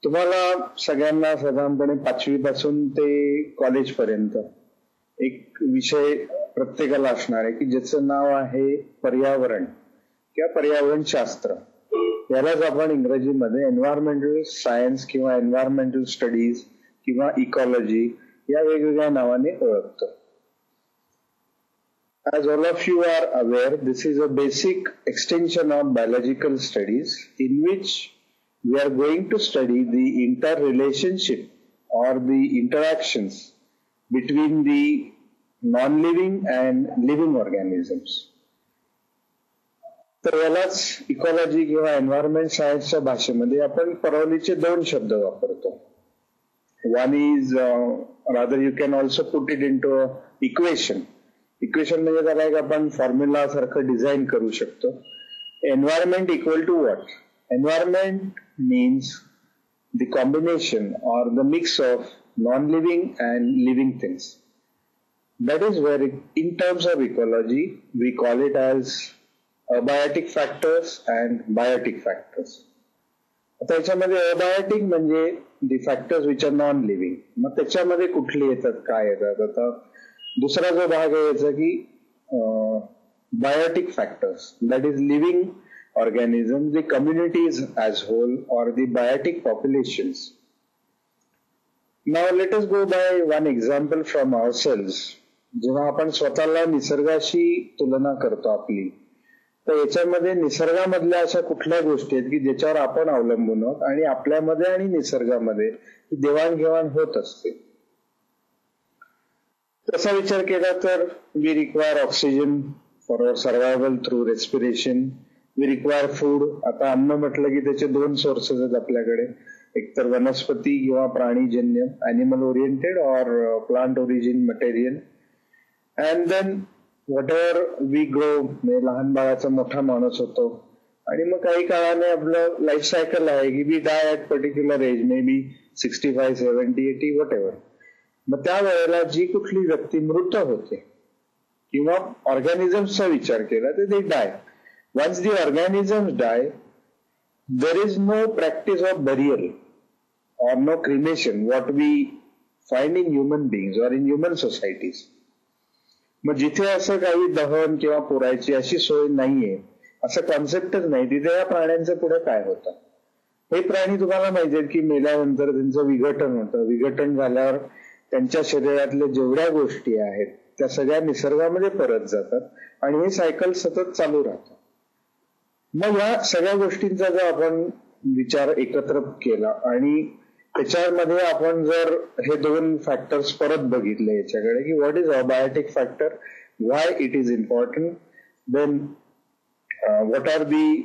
तुम्हाला सगळ्यांना साधारणपणे 5वी पासून ते कॉलेज पर्यंत एक विषय प्रत्येकाला असणार आहे की ज्याचं नाव आहे पर्यावरण किंवा पर्यावरण शास्त्र. यालाच आपण इंग्रजीमध्ये एन्व्हायरमेंटल सायन्स किंवा एन्व्हायरमेंटल स्टडीज किंवा इकॉलॉजी या वेगवेगळ्या नावाने ओळखतो. As all of you are aware, this is a basic extension of biological studies in which we are going to study the interrelationship or the interactions between the non-living and living organisms. तर यालाच ecology किंवा environment सायन्सच्या भाषेमध्ये आपण परवलीचे 2 शब्द वापरतो. One is rather you can also put it into a equation. Equation म्हणजे त्याला एक आपण फॉर्म्युला सारखं डिझाईन करू शकतो. Environment equal to what? Environment means the combination और the mix of non living and living things. That is where in terms of ecology we call it as abiotic factors and biotic factors. आता याच्यामध्ये abiotic म्हणजे the factors which are non living. मग त्याच्यामध्ये कुठले येतात, काय येतात? आता दुसरा जो भाग आहे याचा की biotic factors, that is living organism, the communities as whole और the biotic populations. Now let us go by one example from ourselves. जेव्हा आपण स्वतःला निसर्गाशी तुलना करतो आपली, तर याच्यामध्ये निसर्गामधल्या अशा कुठल्या गोष्टी आहेत की ज्याच्यावर आपण अवलंबून आहोत आणि आपल्यामध्ये आणि निसर्गामध्ये ही देवाणघेवाण होत असते. तसा विचार केला तर we require oxygen for our survival through respiration. We require food. आता अन्न म्हटलं की त्याचे 2 सोर्सेस आहेत आपल्याकडे, एकतर वनस्पती किंवा प्राणीजन्य, animal oriented or plant origin material. And then whatever we grow, म्हणजे लहान बाळाचा मोठा माणूस होतो आणि मग काही काळाने आपलं लाईफ सायकल आहे की we die at particular age, maybe 65, 70, 80 whatever. मग त्या वेळेला जी कुठली व्यक्ती मृत होते किंवा ऑर्गॅनिझम्सचा विचार केला तर ते die. Once the organisms die, there is no practice of burial और no cremation what we find in human beings और इन ह्युमन सोसायटीज. मग जिथे असं काही दहन किंवा पुरायची अशी सोय नाहीये, असं कॉन्सेप्टच नाही, तिथे या प्राण्यांचं पुढे काय होतं? हे प्राणी तुम्हाला माहिती आहे की मेल्यानंतर त्यांचं विघटन होतं. विघटन झाल्यावर त्यांच्या शरीरातल्या जेवढ्या गोष्टी आहेत त्या सगळ्या निसर्गामध्ये परत जातात आणि हे सायकल सतत चालू राहतं. मग या सगळ्या गोष्टींचा जर आपण विचार एकत्र केला आणि त्याच्यामध्ये आपण जर हे 2 फॅक्टर्स परत बघितले याच्याकडे की what is abiotic factor, why it is important, then what are the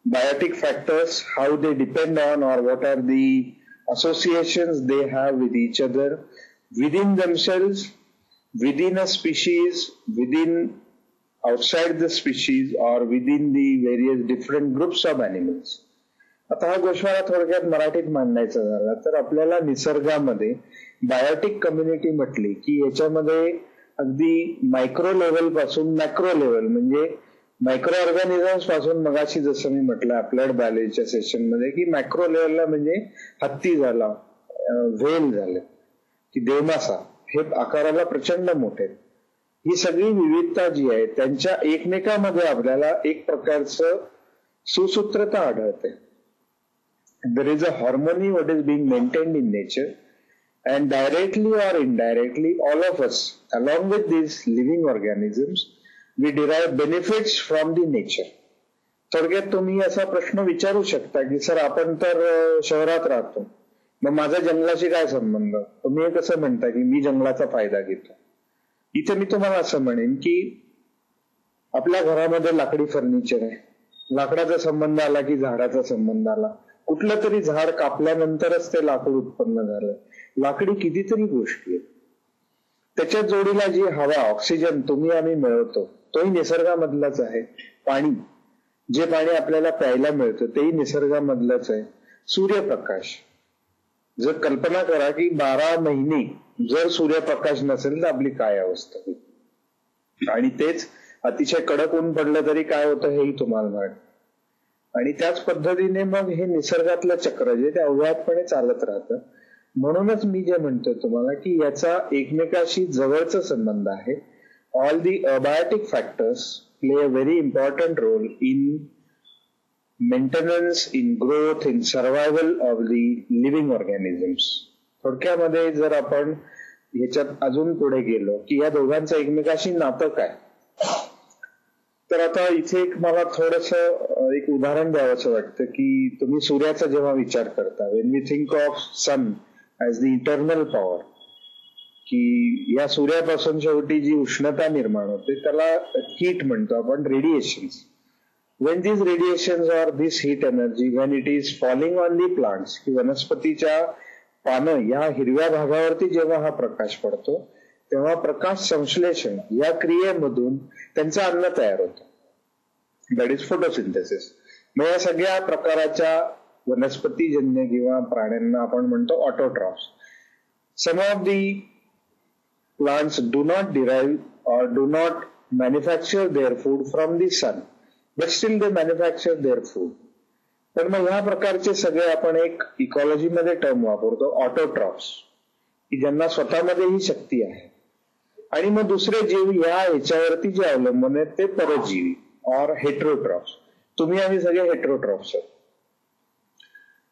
biotic factors, how they depend on और what are the associations they have with each other, within themselves, within a species, within outside the species or within the various different groups of animals. आता हा गोष्वारा थोडक्यात मराठीत मांडायचा झाला तर आपल्याला निसर्गामध्ये बायोटिक कम्युनिटी म्हटली की याच्यामध्ये अगदी मायक्रो लेव्हल पासून मॅक्रो लेव्हल, म्हणजे मायक्रो ऑर्गॅनिझम्स पासून मगाशी जसं मी म्हटलं अप्लाइड बायोलॉजीच्या सेशन मध्ये की मॅक्रो लेव्हलला म्हणजे हत्ती झाला, व्हेल झाले की देवमासा, हे आकाराला प्रचंड मोठे. ही सगळी विविधता जी आहे त्यांच्या एकमेकांमध्ये आपल्याला एक प्रकारचं सुसूत्रता आढळते. There is a harmony what is being maintained in nature and directly or indirectly all of us along with this living organisms we derive benefits from the nature. थोडक्यात तुम्ही असा प्रश्न विचारू शकता की सर आपण तर शहरात राहतो, मग माझा जंगलाशी काय संबंध? तुम्ही हे कसं म्हणता की मी जंगलाचा फायदा घेतो? इथे मी तुम्हाला असं म्हणेन की आपल्या घरामध्ये लाकडी फर्निचर आहे, लाकडाचा संबंध आला की झाडाचा संबंध आला. कुठलं तरी झाड कापल्यानंतरच ते लाकूड उत्पन्न झालं. लाकडी कितीतरी गोष्टी आहेत. त्याच्या जोडीला जी हवा, ऑक्सिजन तुम्ही आम्ही मिळवतो तोही निसर्गामधलाच आहे. पाणी, जे पाणी आपल्याला प्यायला मिळतं तेही निसर्गामधलंच आहे. सूर्यप्रकाश, जर कल्पना करा की 12 महिने जर सूर्यप्रकाश नसेल तर आपली काय अवस्था होईल, आणि तेच अतिशय कडक ऊन पडलं तरी काय होतं हेही तुम्हाला माहित. आणि त्याच पद्धतीने मग हे निसर्गातलं चक्र जे ते अव्याहतपणे चालत राहतं. म्हणूनच मी जे म्हणतोय तुम्हाला की याचा एकमेकाशी जवळचा संबंध आहे. All the abiotic factors play a very important role in maintenance, in growth, in survival of the living organisms. थोडक्यामध्ये जर आपण ह्याच्यात अजून पुढे गेलो की या दोघांचं एकमेकाशी नातं काय, तर आता इथे एक मला थोडस एक उदाहरण द्यावंसं वाटतं की तुम्ही सूर्याचा जेव्हा विचार करता, when we think of sun as the eternal power, की या सूर्यापासून शेवटी जी उष्णता निर्माण होते त्याला हीट म्हणतो आपण, radiations. Wien these radiations or this heat energy, when it is falling on the plants, की वनस्पतीच्या पानं या हिरव्या भागावरती जेव्हा हा प्रकाश पडतो तेव्हा प्रकाश संश्लेषण या क्रियेमधून त्यांचं अन्न तयार होतं. That is photosynthesis. मग या सगळ्या प्रकाराच्या वनस्पतीजन्य किंवा प्राण्यांना आपण म्हणतो autotrophs. Some of the plants do not derive or do not manufacture their food from the sun, but still they manufacture their food. तर मग ह्या प्रकारचे सगळे आपण एक इकॉलॉजीमध्ये टर्म वापरतो, ऑटोट्रॉफ्स, की ज्यांना स्वतःमध्ये ही शक्ती आहे. आणि मग दुसरे जीव या ह्याच्यावरती जे अवलंबून आहेत ते परजीवी ऑर हेट्रोट्रॉफ्स. तुम्ही आम्ही सगळे हेट्रोट्रॉफ्स आहोत.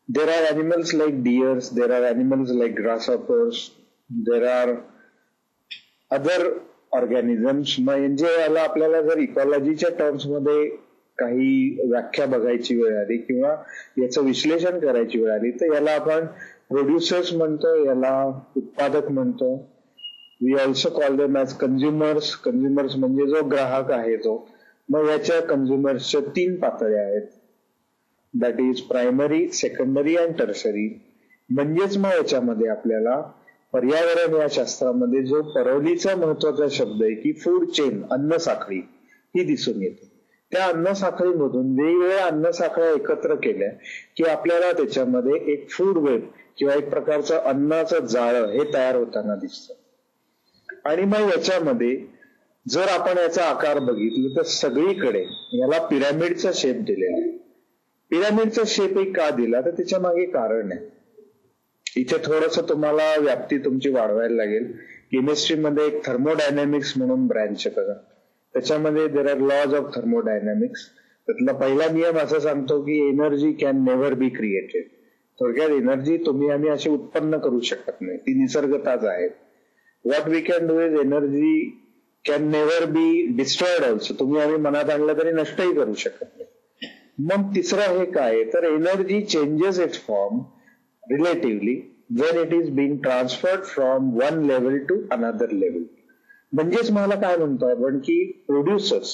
There are animals like dears, there are animals like ग्रासहॉपर्स, there are other organisms. म्हणजे याला आपल्याला जर इकॉलॉजीच्या टर्म्स मध्ये काही व्याख्या बघायची वेळ आली किंवा याचं विश्लेषण करायची वेळ आली तर याला आपण प्रोड्युसर्स म्हणतो, याला उत्पादक म्हणतो. We also call them as consumers. Consumers म्हणजे जो ग्राहक आहे तो. मग याच्या कन्झ्युमर्सच्या 3 पातळ्या आहेत, that is primary, secondary and tertiary. म्हणजेच मग याच्यामध्ये आपल्याला पर्यावरण या शास्त्रामध्ये जो परवलीचा महत्वाचा शब्द आहे की फूड चेन, अन्न साखळी, ही दिसून येते. त्या अन्न साखळीमधून वेगवेगळ्या अन्न साखळ्या एकत्र केल्या की आपल्याला त्याच्यामध्ये एक फूड वेब किंवा एक प्रकारचं अन्नाचं जाळं हे तयार होताना दिसतं. आणि मग याच्यामध्ये जर आपण याचा आकार बघितला तर सगळीकडे याला पिरॅमिडचा शेप दिलेला आहे. पिरॅमिडचा शेप एक का दिला तर त्याच्या मागे कारण आहे. इथे थोडस तुम्हाला व्याप्ती तुमची वाढवायला लागेल. केमिस्ट्रीमध्ये एक थर्मोडायनॅमिक्स म्हणून ब्रँच आहे बघा, त्याच्यामध्ये there are laws of thermodynamics. त्यातला पहिला नियम असा सांगतो की energy can never be created. थोडक्यात एनर्जी तुम्ही आम्ही अशी उत्पन्न करू शकत नाही, ती निसर्गताच आहे. What we can do is energy can never be destroyed also. तुम्ही आम्ही मनात आणलं तरी नष्टही करू शकत नाही. मग तिसरं हे काय तर energy changes it's form relatively when it is being transferred from one level to another level. म्हणजेच मला काय म्हणतो आपण की प्रोड्युसर्स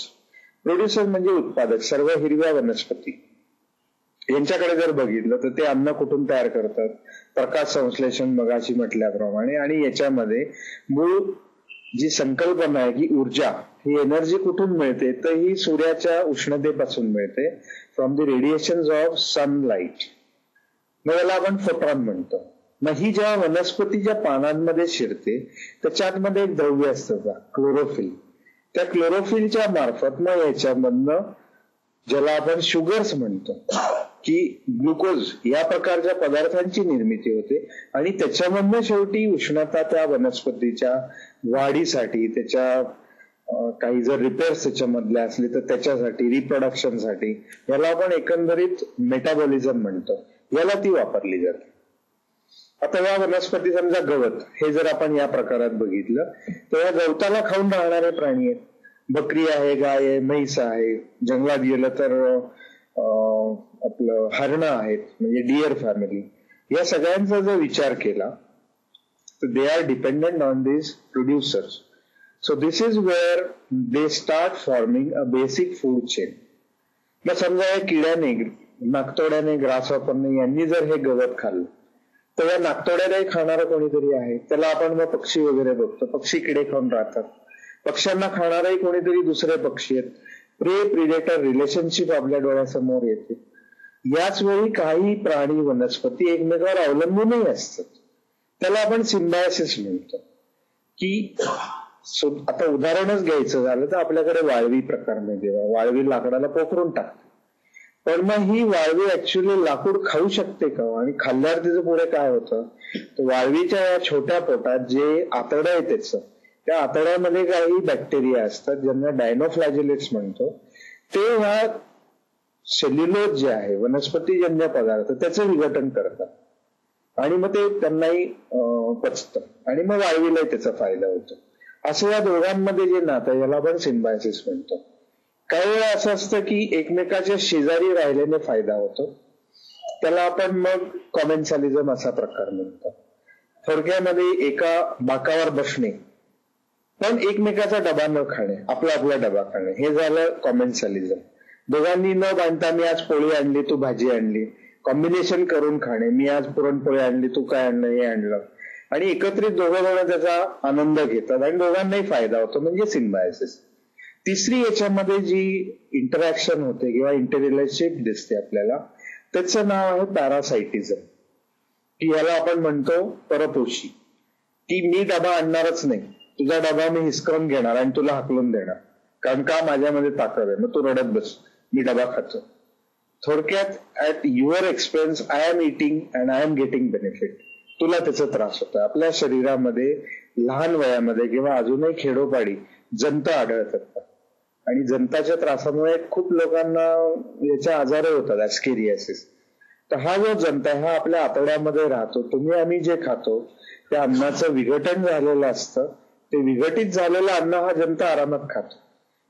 म्हणजे उत्पादक, सर्व हिरव्या वनस्पती यांच्याकडे जर बघितलं तर ते अन्न कुठून तयार करतात, प्रकाश संश्लेषण मगाशी म्हटल्याप्रमाणे. आणि याच्यामध्ये मूळ जी संकल्पना आहे की ऊर्जा, ही एनर्जी कुठून मिळते तर ही सूर्याच्या उष्णतेपासून मिळते, from the radiations of sunlight. मग याला आपण फोटॉन म्हणतो. मग ही जेव्हा वनस्पतीच्या पानांमध्ये शिरते त्याच्यामध्ये एक द्रव्य असतं का, क्लोरोफिल. त्या क्लोरोफिलच्या मार्फत मग याच्यामधनं ज्याला आपण शुगर्स म्हणतो की ग्लुकोज या प्रकारच्या पदार्थांची निर्मिती होते. आणि त्याच्यामधनं शेवटी उष्णता त्या वनस्पतीच्या वाढीसाठी, त्याच्या काही जर रिपेअर्स त्याच्यामधल्या असले तर त्याच्यासाठी, रिप्रोडक्शनसाठी, याला आपण एकंदरीत मेटाबॉलिझम म्हणतो, याला ती वापरली जाते. आता या वनस्पती समजा गवत, हे जर आपण या प्रकारात बघितलं तर या गवताला खाऊन राहणारे प्राणी आहेत. बकरी आहे, गाय आहे, म्हैस आहे. जंगलात गेलं तर आपलं हरणं आहेत, म्हणजे डिअर फॅमिली. या सगळ्यांचा जर विचार केला तर they are dependent on this producers. So this is where they start forming a basic food chain. मग समजा या किड्याने, नाकतोड्याने, ग्रासहॉपरने यांनी जर हे गवत खाल्लं तर या नाकतोड्यालाही खाणारं कोणीतरी आहे. त्याला आपण मग पक्षी वगैरे बघतो, पक्षी किडे खाऊन राहतात. पक्ष्यांना खाणारही कोणीतरी दुसरे पक्षी आहेत. प्रे प्रिडेटर रिलेशनशिप आपल्या डोळ्यासमोर येते. याच वेळी काही प्राणी, वनस्पती एकमेकावर अवलंबूनही असतात. त्याला आपण सिम्बायोसिस म्हणतो. की आता उदाहरणच घ्यायचं झालं तर आपल्याकडे वाळवी प्रकार माहिती, वाळवी लाकडाला पोखरून टाकते. पण मग ही वाळवी ऍक्च्युली लाकूड खाऊ शकते का, आणि खाल्ल्यावर तिचं पुढे काय होतं, तर वाळवीच्या या छोट्या पोटात जे आतडं आहे त्याचं, त्या आतड्यामध्ये काही बॅक्टेरिया असतात ज्यांना डायनोफ्लॅजिलेट्स म्हणतो. ते ह्या सेल्युलोज जे आहे वनस्पतीजन्य पदार्थ त्याचं विघटन करतात आणि मग ते त्यांनाही पचतं आणि मग वाळवीलाही त्याचा फायदा होतो. असं या दोघांमध्ये जे नातं आहे याला आपण सिम्बायोसिस म्हणतो. काही वेळा असं असतं की एकमेकाच्या शेजारी राहिल्याने फायदा होतो, त्याला आपण मग कॉमेन्सॅलिझम असा प्रकार म्हणतो. थोडक्यामध्ये एका बाकावर बसणे पण एकमेकाचा डबा न खाणे, आपला आपला डबा खाणे, हे झालं कॉमेन्सॅलिझम. दोघांनी न बांधता मी आज पोळी आणली तू भाजी आणली, कॉम्बिनेशन करून खाणे, मी आज पुरणपोळी आणली तू काय आणलं हे आणलं, आणि एकत्रित दोघं जण त्याचा आनंद घेतात आणि दोघांनाही फायदा होतो, म्हणजे सिम्बायोसिस. तिसरी याच्यामध्ये जी इंटरॅक्शन होते किंवा इंटररिलेशनशिप दिसते आपल्याला, त्याचं नाव आहे पॅरासाइटिझम, की याला आपण म्हणतो परपोषी. की मी डबा आणणारच नाही, तुझा डबा मी हिसकावून घेणार आणि तुला हाकलून देणार, कारण का माझ्यामध्ये ताकद आहे, मग तू रडत बस, मी डबा खातो. थोडक्यात at your expense I am eating and I am getting benefit. तुला त्याचा त्रास होतो. आपल्या शरीरामध्ये लहान वयामध्ये किंवा अजूनही खेडोपाडी जंत आढळतात आणि जंताच्या त्रासामुळे खूप लोकांना याचे आजार होतात, ऍस्केरियासिस. तर हा जो जंत आहे हा आपल्या आतड्यामध्ये राहतो. तुम्ही आम्ही जे खातो त्या अन्नाचं विघटन झालेलं असतं, ते विघटित झालेलं अन्न हा जंत आरामात खातो.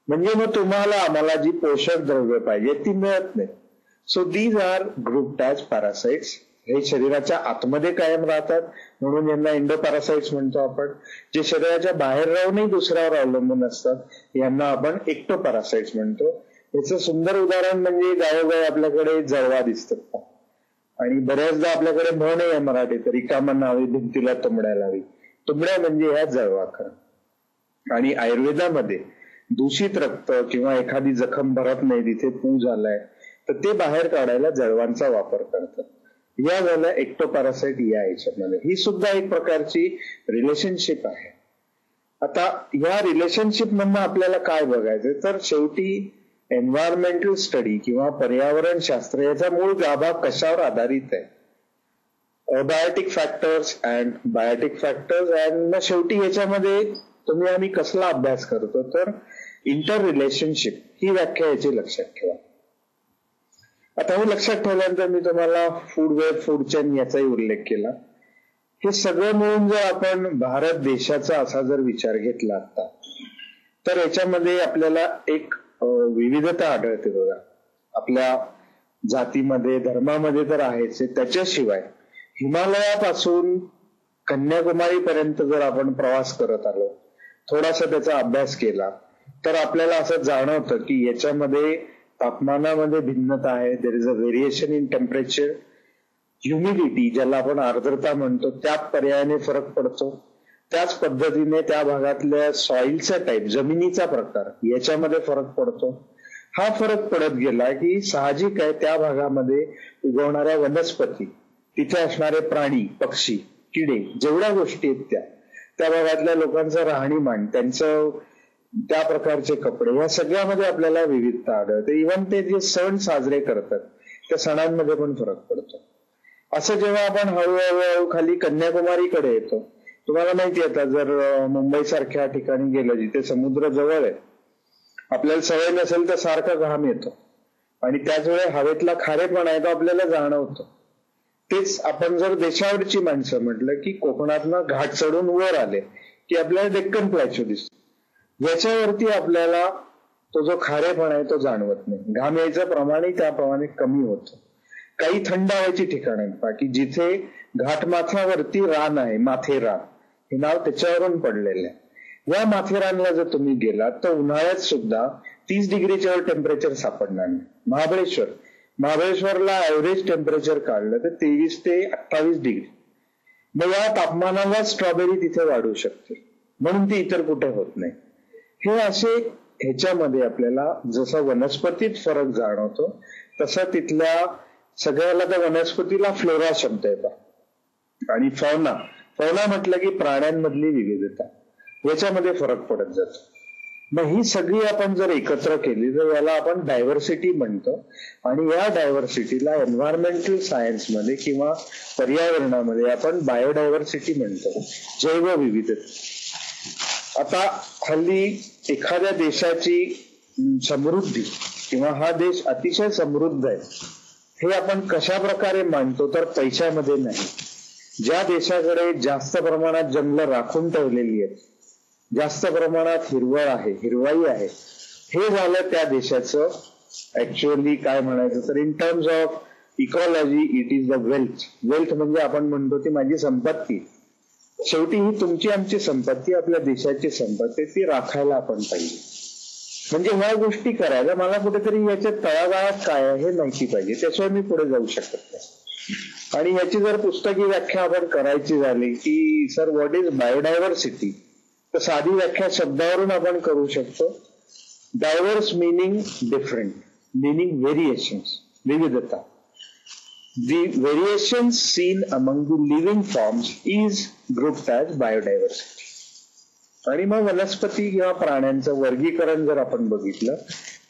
म्हणजे मग तुम्हाला आम्हाला जी पोषक द्रव्य पाहिजे ती मिळत नाही. So these are grouped as parasites. हे शरीराच्या आतमध्ये कायम राहतात म्हणून यांना एंडोपॅरासाइट्स म्हणतो आपण. जे शरीराच्या बाहेर राहूनही दुसऱ्यावर अवलंबून असतात यांना आपण एक्टोपॅरासाइट्स म्हणतो. याचं सुंदर उदाहरण म्हणजे गावोगावी आपल्याकडे जळवा दिसतात आणि बऱ्याचदा आपल्याकडे म्हण आहे मराठीत, रिकामा नावी भिंतीला तुंबड्या लावी. तुंबड्या म्हणजे ह्या जळवा खरं. आणि आयुर्वेदामध्ये दूषित रक्त किंवा एखादी जखम भरत नाही, तिथे पू झालाय, तर ते बाहेर काढायला जळवांचा वापर करतात. या झाल्या एक्टोपॅरासाइट या याच्यामध्ये. ही सुद्धा एक प्रकारची रिलेशनशिप आहे. आता या रिलेशनशिप मधनं आपल्याला काय बघायचं, तर शेवटी एन्व्हायरमेंटल स्टडी किंवा पर्यावरण शास्त्र याचा मूळ गाभा कशावर आधारित आहे, abiotic factors and biotic factors. And मग शेवटी याच्यामध्ये तुम्ही आम्ही कसला अभ्यास करतो, तर इंटर रिलेशनशिप ही व्याख्या याची लक्षात ठेवा. आता हे लक्षात ठेवल्यानंतर मी तुम्हाला फूड वेब फूड चेन याचाही उल्लेख केला. हे सगळं मिळून जर आपण भारत देशाचा असा जर विचार घेतला आता, तर याच्यामध्ये आपल्याला एक विविधता आढळते बघा. आपल्या जातीमध्ये धर्मामध्ये तर आहेच, त्याच्याशिवाय हिमालयापासून कन्याकुमारी पर्यंत जर आपण प्रवास करत आलो, थोडासा त्याचा अभ्यास केला, तर आपल्याला असं जाणवतं की याच्यामध्ये तापमानामध्ये भिन्नता आहे. There is a variation in temperature. Humidity ज्याला आपण आर्द्रता म्हणतो त्या पर्यायाने फरक पडतो. त्याच पद्धतीने त्या भागातल्या सॉइलचा टाईप, जमिनीचा प्रकार याच्यामध्ये फरक पडतो. हा फरक पडत गेला की साहजिक आहे त्या भागामध्ये उगवणाऱ्या वनस्पती, तिथे असणारे प्राणी, पक्षी, किडे, जेवढ्या गोष्टी आहेत त्या भागातल्या लोकांचं राहणीमान, त्यांचं त्या प्रकारचे कपडे, या सगळ्यामध्ये आपल्याला विविधता आढळते. इव्हन ते जे सण साजरे करतात त्या सणांमध्ये पण फरक पडतो. असं जेव्हा आपण हळूहळू खाली कन्याकुमारीकडे येतो, तुम्हाला माहिती आहे, आता जर मुंबई सारख्या ठिकाणी गेलं जिथे समुद्र जवळ आहे, आपल्याला सवय नसेल तर सारखा घाम येतो आणि त्याच वेळी हवेतला खारेपणा आहे तो आपल्याला जाणवतो. तेच आपण जर देशावरची माणसं म्हटलं की कोकणातनं घाट चढून वर आले की आपल्याला डेक्कन प्लॅच्यू दिसतो. याच्यावरती आपल्याला तो जो खारेपणा आहे तो जाणवत नाही. घाम यायचं प्रमाणही त्याप्रमाणे कमी होतं. काही थंड हवेची ठिकाण आहेत की जिथे घाटमाथ्यावरती रान आहे, माथेरान हे नाव त्याच्यावरून पडलेलं आहे. या माथेरानला जर तुम्ही गेलात तर उन्हाळ्यात सुद्धा 30 डिग्रीच्या वर टेम्परेचर सापडणार नाही. महाबळेश्वरला ऍव्हरेज टेम्परेचर काढलं तर 23 ते 28 डिग्री. मग या तापमानाला स्ट्रॉबेरी तिथे वाढू शकते, म्हणून ती इतर कुठे होत नाही. हे असे ह्याच्यामध्ये आपल्याला जसा वनस्पतीत फरक जाणवतो तसा तिथल्या सगळ्याला त्या वनस्पतीला फ्लोरा शब्द येतात आणि फौना म्हटलं की प्राण्यांमधली विविधता, याच्यामध्ये फरक पडत जातो. मग ही सगळी आपण जर एकत्र केली तर याला आपण डायव्हर्सिटी म्हणतो. आणि या डायव्हर्सिटीला एन्व्हायरमेंटल सायन्समध्ये किंवा पर्यावरणामध्ये आपण बायोडायव्हर्सिटी म्हणतो, जैवविविधता. आता हल्ली एखाद्या देशाची समृद्धी किंवा हा देश अतिशय समृद्ध आहे हे आपण कशा प्रकारे मानतो तर पैशामध्ये नाही. ज्या देशाकडे जास्त प्रमाणात जंगलं राखून ठेवलेली आहेत, जास्त प्रमाणात हिरवाई आहे, हे झालं त्या देशाचं ऍक्च्युअली काय म्हणायचं तर in terms of ecology it is the wealth. Wealth म्हणजे आपण म्हणतो ती माझी संपत्ती. शेवटी ही तुमची आमची संपत्ती, आपल्या देशाची संपत्ती, ती राखायला आपण पाहिजे. म्हणजे ह्या गोष्टी करायला मला कुठेतरी याच्या तळागाळात काय आहे हे माहिती पाहिजे, त्याशिवाय मी पुढे जाऊ शकत नाही. आणि याची जर पुस्तकी व्याख्या आपण करायची झाली की सर व्हॉट इज बायोडायव्हर्सिटी, तर साधी व्याख्या शब्दावरून आपण करू शकतो. Diverse meaning different, meaning variations, विविधता. The variations seen among the living forms is grouped as biodiversity. आणि मग वनस्पती किंवा प्राण्यांचं वर्गीकरण जर आपण बघितलं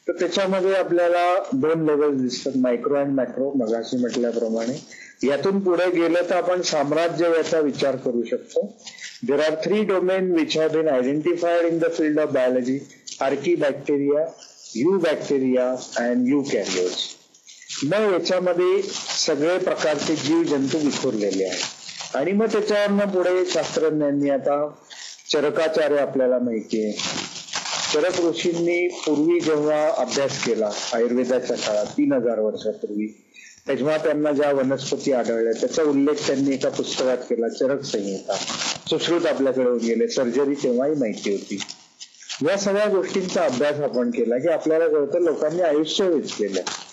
तर त्याच्यामध्ये आपल्याला 2 लेवल्स दिसतात, मायक्रो अँड मॅक्रो. मगाशी म्हटल्याप्रमाणे यातून पुढे गेलं तर आपण साम्राज्य याचा विचार करू शकतो. There are 3 domain which have been identified in the field of biology: archaebacteria, eubacteria and eukaryotes. मग याच्यामध्ये सगळे प्रकारचे जीव जंतू विखुरलेले आहेत. आणि मग त्याच्यावरनं पुढे शास्त्रज्ञांनी आता चरकाचार्य आपल्याला माहितीये, चरक ऋषींनी पूर्वी जेव्हा अभ्यास केला आयुर्वेदाच्या काळात 3000 वर्षापूर्वी, तेव्हा त्यांना ज्या वनस्पती आढळल्या त्याचा उल्लेख त्यांनी एका पुस्तकात केला, चरक संहिता. सुश्रुत आपल्याकडे येऊन गेले, सर्जरी तेव्हाही माहिती होती. या सगळ्या गोष्टींचा अभ्यास आपण केला की आपल्याला कळतं लोकांनी आयुष्य वेचलेलं आहे.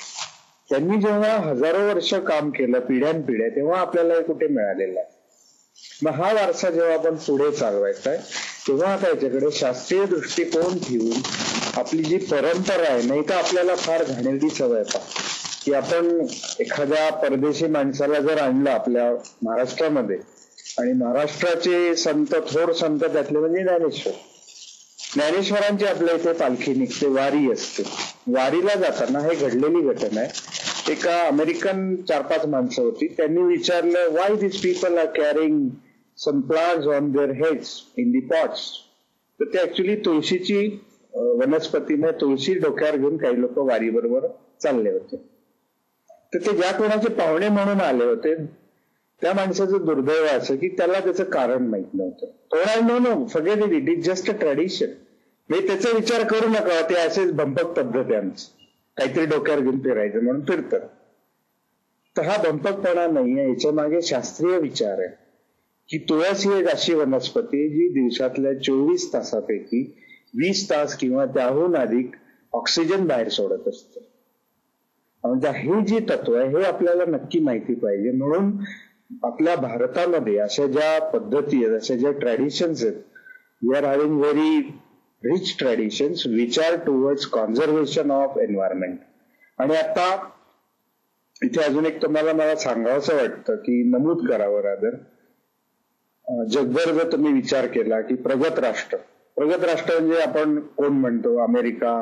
त्यांनी जेव्हा हजारो वर्ष काम केलं पिढ्यानपिढ्या, तेव्हा आपल्याला कुठे मिळालेलं आहे. मग हा वारसा जेव्हा आपण पुढे चालवायचा आहे तेव्हा आता याच्याकडे शास्त्रीय दृष्टिकोन ठेवून आपली जी परंपरा आहे, नाही तर आपल्याला फार घाणेरडी सवय पहा की आपण एखाद्या परदेशी माणसाला जर आणलं आपल्या महाराष्ट्रामध्ये आणि महाराष्ट्राचे संत, थोर संत त्यातले म्हणजे ज्ञानेश्वर, ज्ञानेश्वरांची आपल्या इथे पालखी निघते, वारी असते. वारीला जाताना हे घडलेली घटना आहे. एका अमेरिकन 4-5 माणसं होती, त्यांनी विचारलं why this people are carrying some plants on their heads in the pots. तर ते ऍक्च्युली तुळशीची वनस्पतीने तुळशी डोक्यावर घेऊन काही लोक वारी बरोबर चालले होते. तर ते ज्या कोणाचे पाहुणे म्हणून आले होते त्या माणसाचं दुर्दैव असं की त्याला त्याचं कारण माहित नव्हतं. थोडा no forget it, it is just a tradition. म्हणजे त्याचा विचार करू नका, ते असेच भंपक पद्धत आहे आमची, काहीतरी डोक्यावर घेऊन फिरायचं म्हणून फिरतात. तर हा भंपकपणा नाही आहे, याच्या मागे शास्त्रीय विचार आहे की तुळस ही एक अशी वनस्पती जी दिवसातल्या 24 तासापैकी 20 तास किंवा त्याहून अधिक ऑक्सिजन बाहेर सोडत असते. म्हणजे हे जी तत्व आहे हे आपल्याला नक्की माहिती पाहिजे. म्हणून आपल्या भारतामध्ये अशा ज्या पद्धती आहेत, अशा ज्या ट्रॅडिशन्स आहेत, we are having very rich traditions which are towards conservation of environment. आणि आता इथे अजून एक तुम्हाला मला सांगावंसं वाटतं की नमूद करावं रादर, जगभर जर तुम्ही विचार केला की प्रगत राष्ट्र म्हणजे आपण कोण म्हणतो, अमेरिका,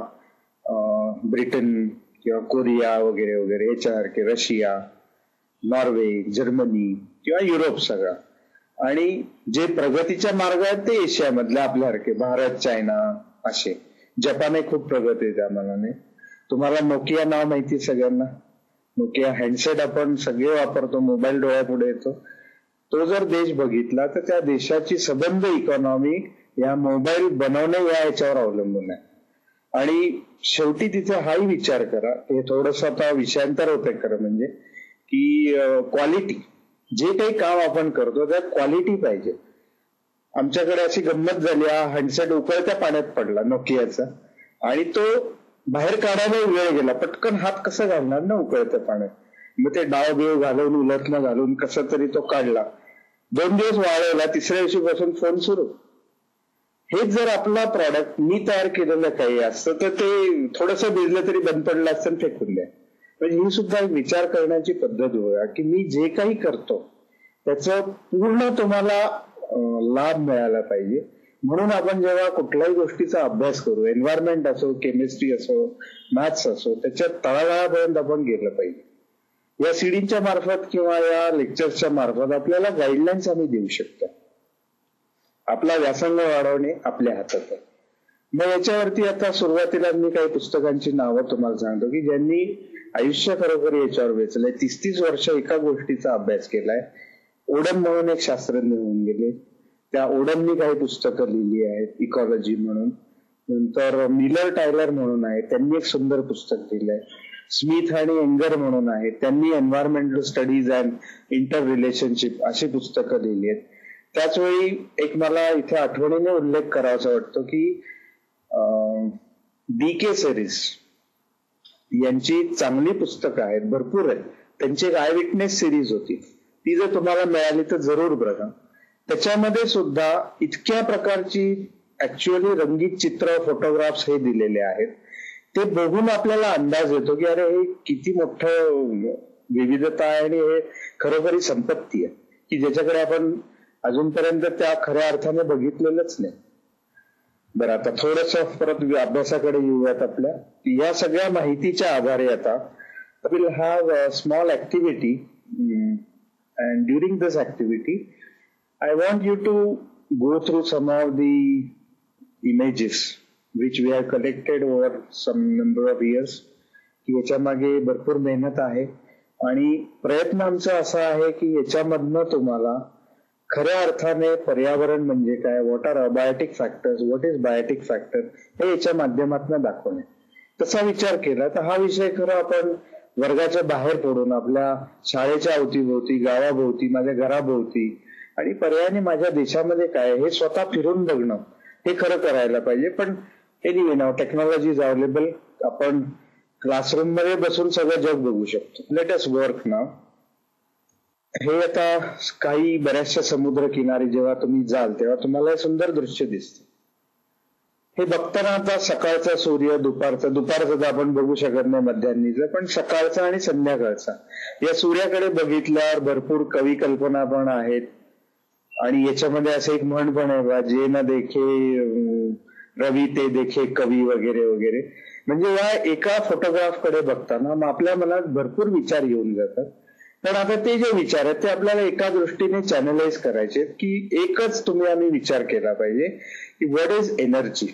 ब्रिटन किंवा कोरिया वगैरे वगैरे याच्यासारखे, रशिया, नॉर्वे, जर्मनी किंवा युरोप सगळा, आणि जे प्रगतीच्या मार्ग आहेत ते एशियामधले आपल्यासारखे, भारत, चायना असे. जपान खूप प्रगत आहे त्या मानाने. तुम्हाला नोकिया नाव माहिती सगळ्यांना, नोकिया हँडसेट आपण सगळे वापरतो, मोबाईल डोळ्यापुढे येतो. तो जर देश बघितला तर त्या देशाची सबंध इकॉनॉमी या मोबाईल बनवणे या याच्यावर अवलंबून आहे. आणि शेवटी तिथे हाही विचार करा, हे थोडंसं आता विषयांतर होतंय खरं म्हणजे, की क्वालिटी, जे काही काम आपण करतो त्यात क्वालिटी पाहिजे. आमच्याकडे अशी गंमत झाली, हा हँडसेट उकळत्या पाण्यात पडला नोकियाचा आणि तो बाहेर काढायला वेळ गेला, पटकन हात कसा घालणार ना उकळत्या पाण्यात. मग ते डाव बिव घालून उलटणं घालून कसं तरी तो काढला, 2 दिवस वाळवला, 3ऱ्या दिवशीपासून फोन सुरू. हेच जर आपला प्रॉडक्ट मी तयार केलेलं काही असतं तर ते थोडंसं भिजलं तरी बंद पडलं असतं, फेकून द्या. म्हणजे ही सुद्धा एक विचार करण्याची पद्धत होया की मी जे काही करतो त्याचं पूर्ण तुम्हाला लाभ मिळाला पाहिजे. म्हणून आपण जेव्हा कुठल्याही गोष्टीचा अभ्यास करू, एन्व्हायरमेंट असो, केमिस्ट्री असो, मॅथ्स असो, त्याच्या तळागाळापर्यंत आपण गेलं पाहिजे. या सीडींच्या मार्फत किंवा या लेक्चर्सच्या मार्फत आपल्याला गाईडलाईन्स आम्ही देऊ शकतो. आपला व्यासंग वाढवणे आपल्या हातात आहे. मग याच्यावरती आता सुरुवातीला मी काही पुस्तकांची नावं तुम्हाला सांगतो की ज्यांनी आयुष्य खरोखर याच्यावर वेचलंय. 30-30 वर्ष एका गोष्टीचा अभ्यास केलाय. ओडम म्हणून एक शास्त्रज्ञ होऊन गेले. त्या ओडमनी काही पुस्तकं लिहिली आहेत, इकॉलॉजी म्हणून. नंतर मिलर टायलर म्हणून आहे, त्यांनी एक सुंदर पुस्तक लिहिलंय. स्मिथ आणि एंगर म्हणून आहेत, त्यांनी environmental studies and inter relationship अशी पुस्तकं लिहिली आहेत. त्याचवेळी एक मला इथे आठवणीने उल्लेख करावासा वाटतो की DK सिरीज यांची चांगली पुस्तकं आहेत, भरपूर आहेत. त्यांची एक आय विटनेस सिरीज होती, ती जर तुम्हाला मिळाली तर जरूर बघा. त्याच्यामध्ये सुद्धा इतक्या प्रकारची ऍक्च्युअली रंगीत चित्र, फोटोग्राफ्स हे दिलेले आहेत. ते बघून आपल्याला अंदाज येतो की अरे हे किती मोठं विविधता आहे आणि हे खरोखरी संपत्ती आहे की ज्याच्याकडे आपण अजूनपर्यंत त्या खऱ्या अर्थाने बघितलेलंच नाही. बरं, आता थोडस परत अभ्यासाकडे येऊयात. आपल्या या सगळ्या माहितीच्या आधारे आता will have a small activity and during this activity I want you to go through some of the images which we have collected over some number of years. की याच्या मागे भरपूर मेहनत आहे आणि प्रयत्न आमचा असा आहे की याच्यामधनं तुम्हाला खऱ्या अर्थाने पर्यावरण म्हणजे काय, what are abiotic factors, what is biotic factor, हे याच्या माध्यमातून दाखवणे. तसा विचार केला तर हा विषय खरं आपण वर्गाच्या बाहेर पडून आपल्या शाळेच्या अवतीभोवती, गावाभोवती, माझ्या घराभोवती आणि पर्यायाने माझ्या देशामध्ये काय हे स्वतः फिरून बघणं हे खरं करायला पाहिजे. पण anyway now technology is available. आपण क्लासरूम मध्ये बसून सगळं जग बघू शकतो. लेट अस वर्क नाव. हे आता काही बऱ्याचशा समुद्र किनारी जेव्हा तुम्ही जाल तेव्हा तुम्हाला हे सुंदर दृश्य दिसतं. हे बघताना आता सकाळचा सूर्य, दुपारचा तर आपण बघू शकत नाही मध्यान्हीचं, पण सकाळचा आणि संध्याकाळचा या सूर्याकडे बघितल्यावर भरपूर कवी कल्पना पण आहेत. आणि याच्यामध्ये असं एक म्हण पण आहे बा, जे न देखे रवी ते देखे कवी वगैरे वगैरे. म्हणजे या एका फोटोग्राफ कडे बघताना मग आपल्या मनात भरपूर विचार येऊन जातात. पण आता ते जे विचार आहेत ते आपल्याला एका दृष्टीने चॅनलाइज करायचे की एकच आम्ही विचार केला पाहिजे की what is energy,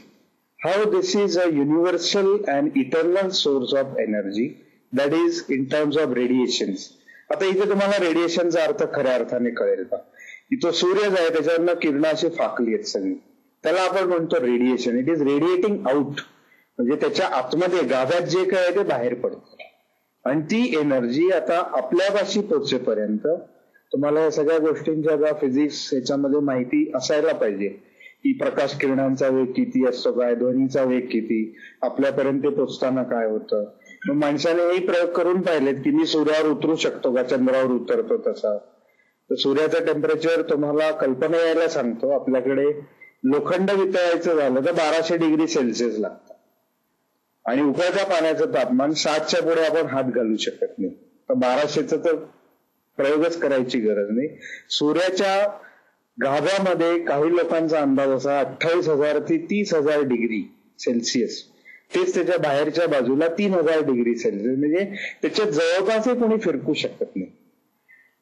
how this is a universal and eternal source of energy that is in terms of radiations. आता इथे तुम्हाला रेडिएशनचा अर्थ खऱ्या अर्थाने कळेल का, की तो सूर्यच आहे, त्याच्यावरनं किरणं अशी फाकली आहेत सगळी, त्याला आपण म्हणतो radiation. It is radiating out, म्हणजे त्याच्या आतमध्ये गाभ्यात जे काय आहे ते बाहेर पडतं. आणि ती एनर्जी आता आपल्यापाशी पोहोचेपर्यंत तुम्हाला या सगळ्या गोष्टींच्या फिजिक्स ह्याच्यामध्ये माहिती असायला पाहिजे की प्रकाश किरणांचा वेग किती असतो, काय ध्वनीचा वेग किती, आपल्यापर्यंत पोहोचताना काय होतं. मग माणसाने हे प्रयोग करून पाहिलेत की मी सूर्यावर उतरू शकतो का, चंद्रावर उतरतो तसा. तर सूर्याचं टेम्परेचर तुम्हाला कल्पना यायला सांगतो. आपल्याकडे लोखंड वितळायचं झालं तर 1200 डिग्री सेल्सिअस लागतं आणि उकळत्या पाण्याचं तापमान 60च्या पुढे आपण हात घालू शकत नाही. तर 1200चा तर प्रयोगच करायची गरज नाही. सूर्याच्या गाभ्यामध्ये काही लोकांचा अंदाज असा 28,000 ते 30,000 डिग्री सेल्सिअस, तेच त्याच्या बाहेरच्या बाजूला 3,000 डिग्री सेल्सिअस, म्हणजे त्याच्या जवळपासही कोणी फिरकू शकत नाही.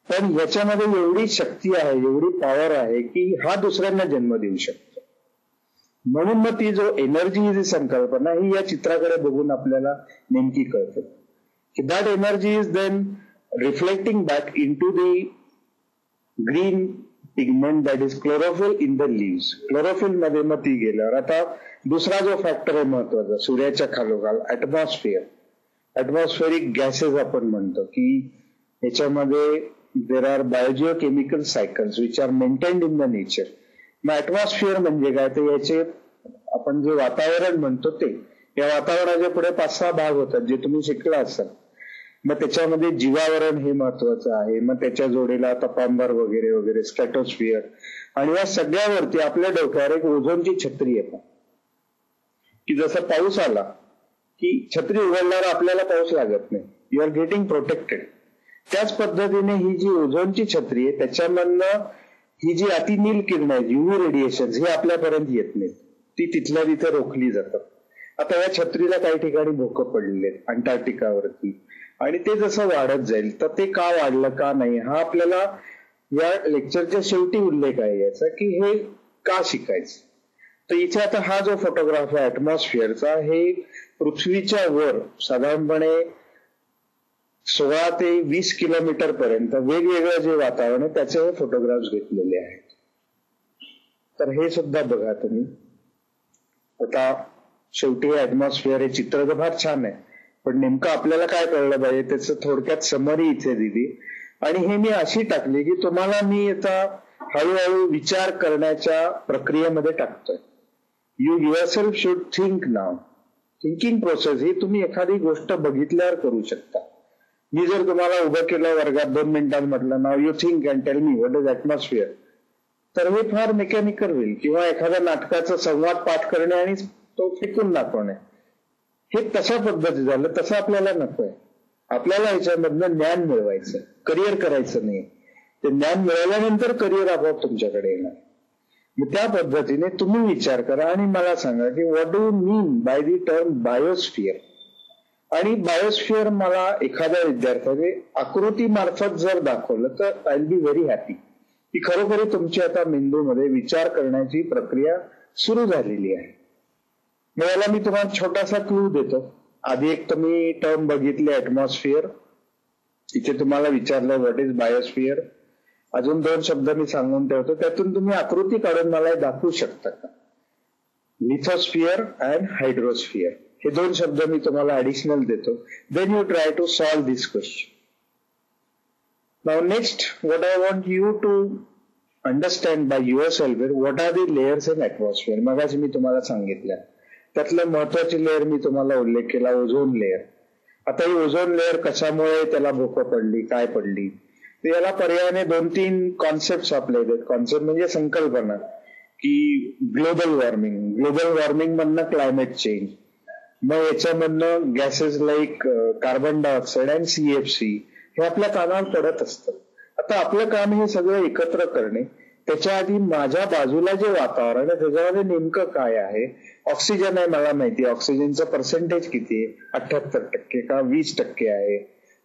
पण याच्यामध्ये एवढी शक्ती आहे, एवढी पॉवर आहे की हा दुसऱ्यांना जन्म देऊ शकतो. म्हणून मग ती जो एनर्जी ही जी संकल्पना ही या चित्राकडे बघून आपल्याला नेमकी कळते की that energy is then reflecting back in to the green pigment that is chlorophyll in the leaves. Chlorophyll मध्ये मग ती गेल्यावर आता दुसरा जो फॅक्टर आहे महत्वाचा सूर्याच्या खालोखाल, ऍटमॉस्फिअर. ऍटमॉस्फेरिक गॅसेस आपण म्हणतो की याच्यामध्ये there are biogeochemical cycles which are maintained in the nature. मग ऍटमॉस्फिअर म्हणजे काय, तर याचे आपण जे वातावरण म्हणतो ते, या वातावरणाचे पुढे 5-6 भाग होतात जे तुम्ही शिकला असाल. मग त्याच्यामध्ये जीवावरण हे महत्वाचं आहे. मग त्याच्या जोडीला तपांबर वगैरे वगैरे, स्ट्रॅटोस्फिअर. आणि या सगळ्यावरती आपल्या डोक्यावर एक ओझोनची छत्री येतात की जसं पाऊस आला की छत्री उघडल्यावर आपल्याला पाऊस लागत नाही, यू आर गेटिंग प्रोटेक्टेड. त्याच पद्धतीने ही जी ओझोनची छत्री आहे त्याच्यामधनं ही जी अतिनील किरण आहेत, युव्ही रेडिएशन, ही आपल्यापर्यंत येत नाहीत, ती तिथल्या तिथे रोखली जातात. आता या छत्रीला काही ठिकाणी भोकं पडलेले आहेत अंटार्क्टिकावरती, आणि ते जसं वाढत जाईल तर ते का वाढलं का नाही हा आपल्याला या लेक्चरच्या शेवटी उल्लेख आहे याचा, की हे का शिकायचं. तर इथे आता हा जो फोटोग्राफ आहे ऍटमॉस्फिअरचा, हे पृथ्वीच्या वर साधारणपणे 16 ते 20 किलोमीटर पर्यंत वेगवेगळं जे वातावरण आहे त्याचे हे फोटोग्राफ्स घेतलेले आहेत. तर हे सुद्धा बघा तुम्ही. आता शेवटी ऍटमॉस्फिअर हे चित्र तर फार छान आहे, पण नेमकं आपल्याला काय कळलं पाहिजे त्याचं थोडक्यात समरी इथे दिली, आणि हे मी अशी टाकली की तुम्हाला मी आता हळूहळू विचार करण्याच्या प्रक्रियेमध्ये टाकतोय. You yourself should think now. Thinking process ही तुम्ही एखादी गोष्ट बघितल्यावर करू शकता. मी जर तुम्हाला उभं केलं वर्गात 2 मिनिटांत म्हटलं now you think and tell me what is atmosphere, तर हे फार मेकॅनिकल होईल. किंवा एखाद्या नाटकाचा संवाद पाठ करणे आणि तो फेकून दाखवणे, हे तशा पद्धती झालं. तसं आपल्याला नकोय. आपल्याला याच्यामधनं ज्ञान मिळवायचं, करिअर करायचं नाही. ते ज्ञान मिळाल्यानंतर करिअर आपोआप तुमच्याकडे येणार. मग त्या पद्धतीने तुम्ही विचार करा आणि मला सांगा की what do you mean by the term biosphere. आणि बायोस्फिअर मला एखाद्या विद्यार्थ्याने आकृती मार्फत जर दाखवलं तर I will be very happy की खरोखर तुमची आता मेंदूमध्ये विचार करण्याची प्रक्रिया सुरू झालेली आहे. मग याला मी तुम्हाला छोटासा क्लू देतो. आधी एक तुम्ही टर्म बघितली ऍटमॉस्फिअर, इथे तुम्हाला विचारलं व्हॉट इज बायोस्फिअर. अजून 2 शब्द मी सांगून ठेवतो, त्यातून तुम्ही आकृती काढून मला दाखवू शकता का. लिथोस्फिअर अँड हायड्रोस्फिअर हे 2 शब्द मी तुम्हाला ऍडिशनल देतो. Then you try to solve this question. Now next what I want you to understand by yourself what are the layers in atmosphere. मगाशी मी तुम्हाला सांगितलं त्यातलं महत्वाची लेअर मी तुम्हाला उल्लेख केला, ओझोन लेअर. आता ही ओझोन लेअर कशामुळे त्याला भोकं पडली, काय पडली, तर याला पर्यायाने 2-3 कॉन्सेप्ट आपल्या येतात. कॉन्सेप्ट म्हणजे संकल्पना, की ग्लोबल वॉर्मिंग. ग्लोबल वॉर्मिंग मधनं क्लायमेट चेंज, मग याच्यामधनं gases like carbon dioxide and CFC हे आपल्या कानावर पडत असतं. आता आपलं काम हे सगळं एकत्र करणे. त्याच्या आधी माझ्या बाजूला जे वातावरण आहे त्याच्यामध्ये नेमकं काय आहे. ऑक्सिजन आहे मला माहिती, ऑक्सिजनचं पर्सेंटेज किती आहे, 78% का 20% आहे.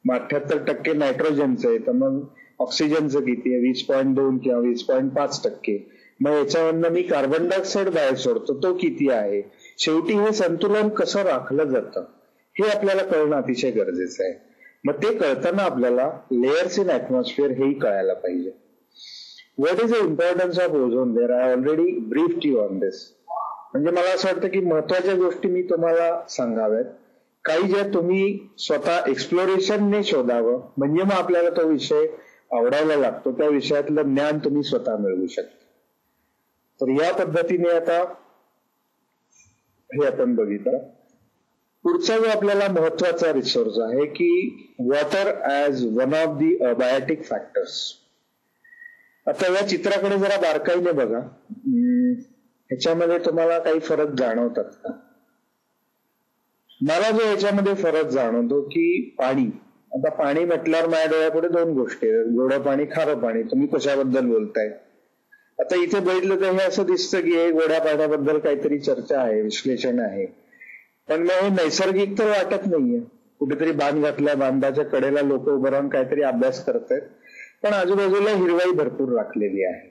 मग 78% नायट्रोजनचं आहे, तर मग ऑक्सिजनचं किती आहे, 20.2 किंवा 20.5%. मग याच्यावरनं मी कार्बन डायऑक्साईड बाहेर सोडतो, तो किती आहे. शेवटी हे संतुलन कसं राखलं जातं हे आपल्याला कळणं अतिशय गरजेचं आहे. मग ते कळताना आपल्याला लेयर्स इन ऍटमॉस्फिअर हेही कळायला पाहिजे. What is the importance of ozone layer. I already briefed you on this. म्हणजे मला असं वाटतं की महत्वाच्या गोष्टी मी तुम्हाला सांगाव्यात, काही ज्या तुम्ही स्वतः एक्सप्लोरेशनने शोधावं, म्हणजे मग आपल्याला तो विषय आवडायला लागतो, त्या विषयातलं ज्ञान तुम्ही स्वतः मिळवू शकता. तर या पद्धतीने आता हे आपण बघितलं. पुढचा जो आपल्याला महत्वाचा रिसोर्स आहे की water as one of the abiotic factors. आता या चित्राकडे जरा बारकाईने बघा. ह्याच्यामध्ये तुम्हाला काही फरक जाणवतात का. मला जो याच्यामध्ये फरक जाणवतो की पाणी. आता पाणी म्हटल्यावर माझ्या डोळ्यापुढे 2 गोष्टी आहेत, गोडं पाणी, खारं पाणी. तुम्ही कशाबद्दल बोलताय. आता इथे बघितलं तर हे असं दिसतं की हे गोड्या पाण्याबद्दल काहीतरी चर्चा आहे, विश्लेषण आहे, पण मग हे नैसर्गिक तर वाटत नाहीये. कुठेतरी बांध घातलाय, बांधाच्या कडेला लोक उभं राहून काहीतरी अभ्यास करतायत, पण आजूबाजूला हिरवाई भरपूर राखलेली आहे.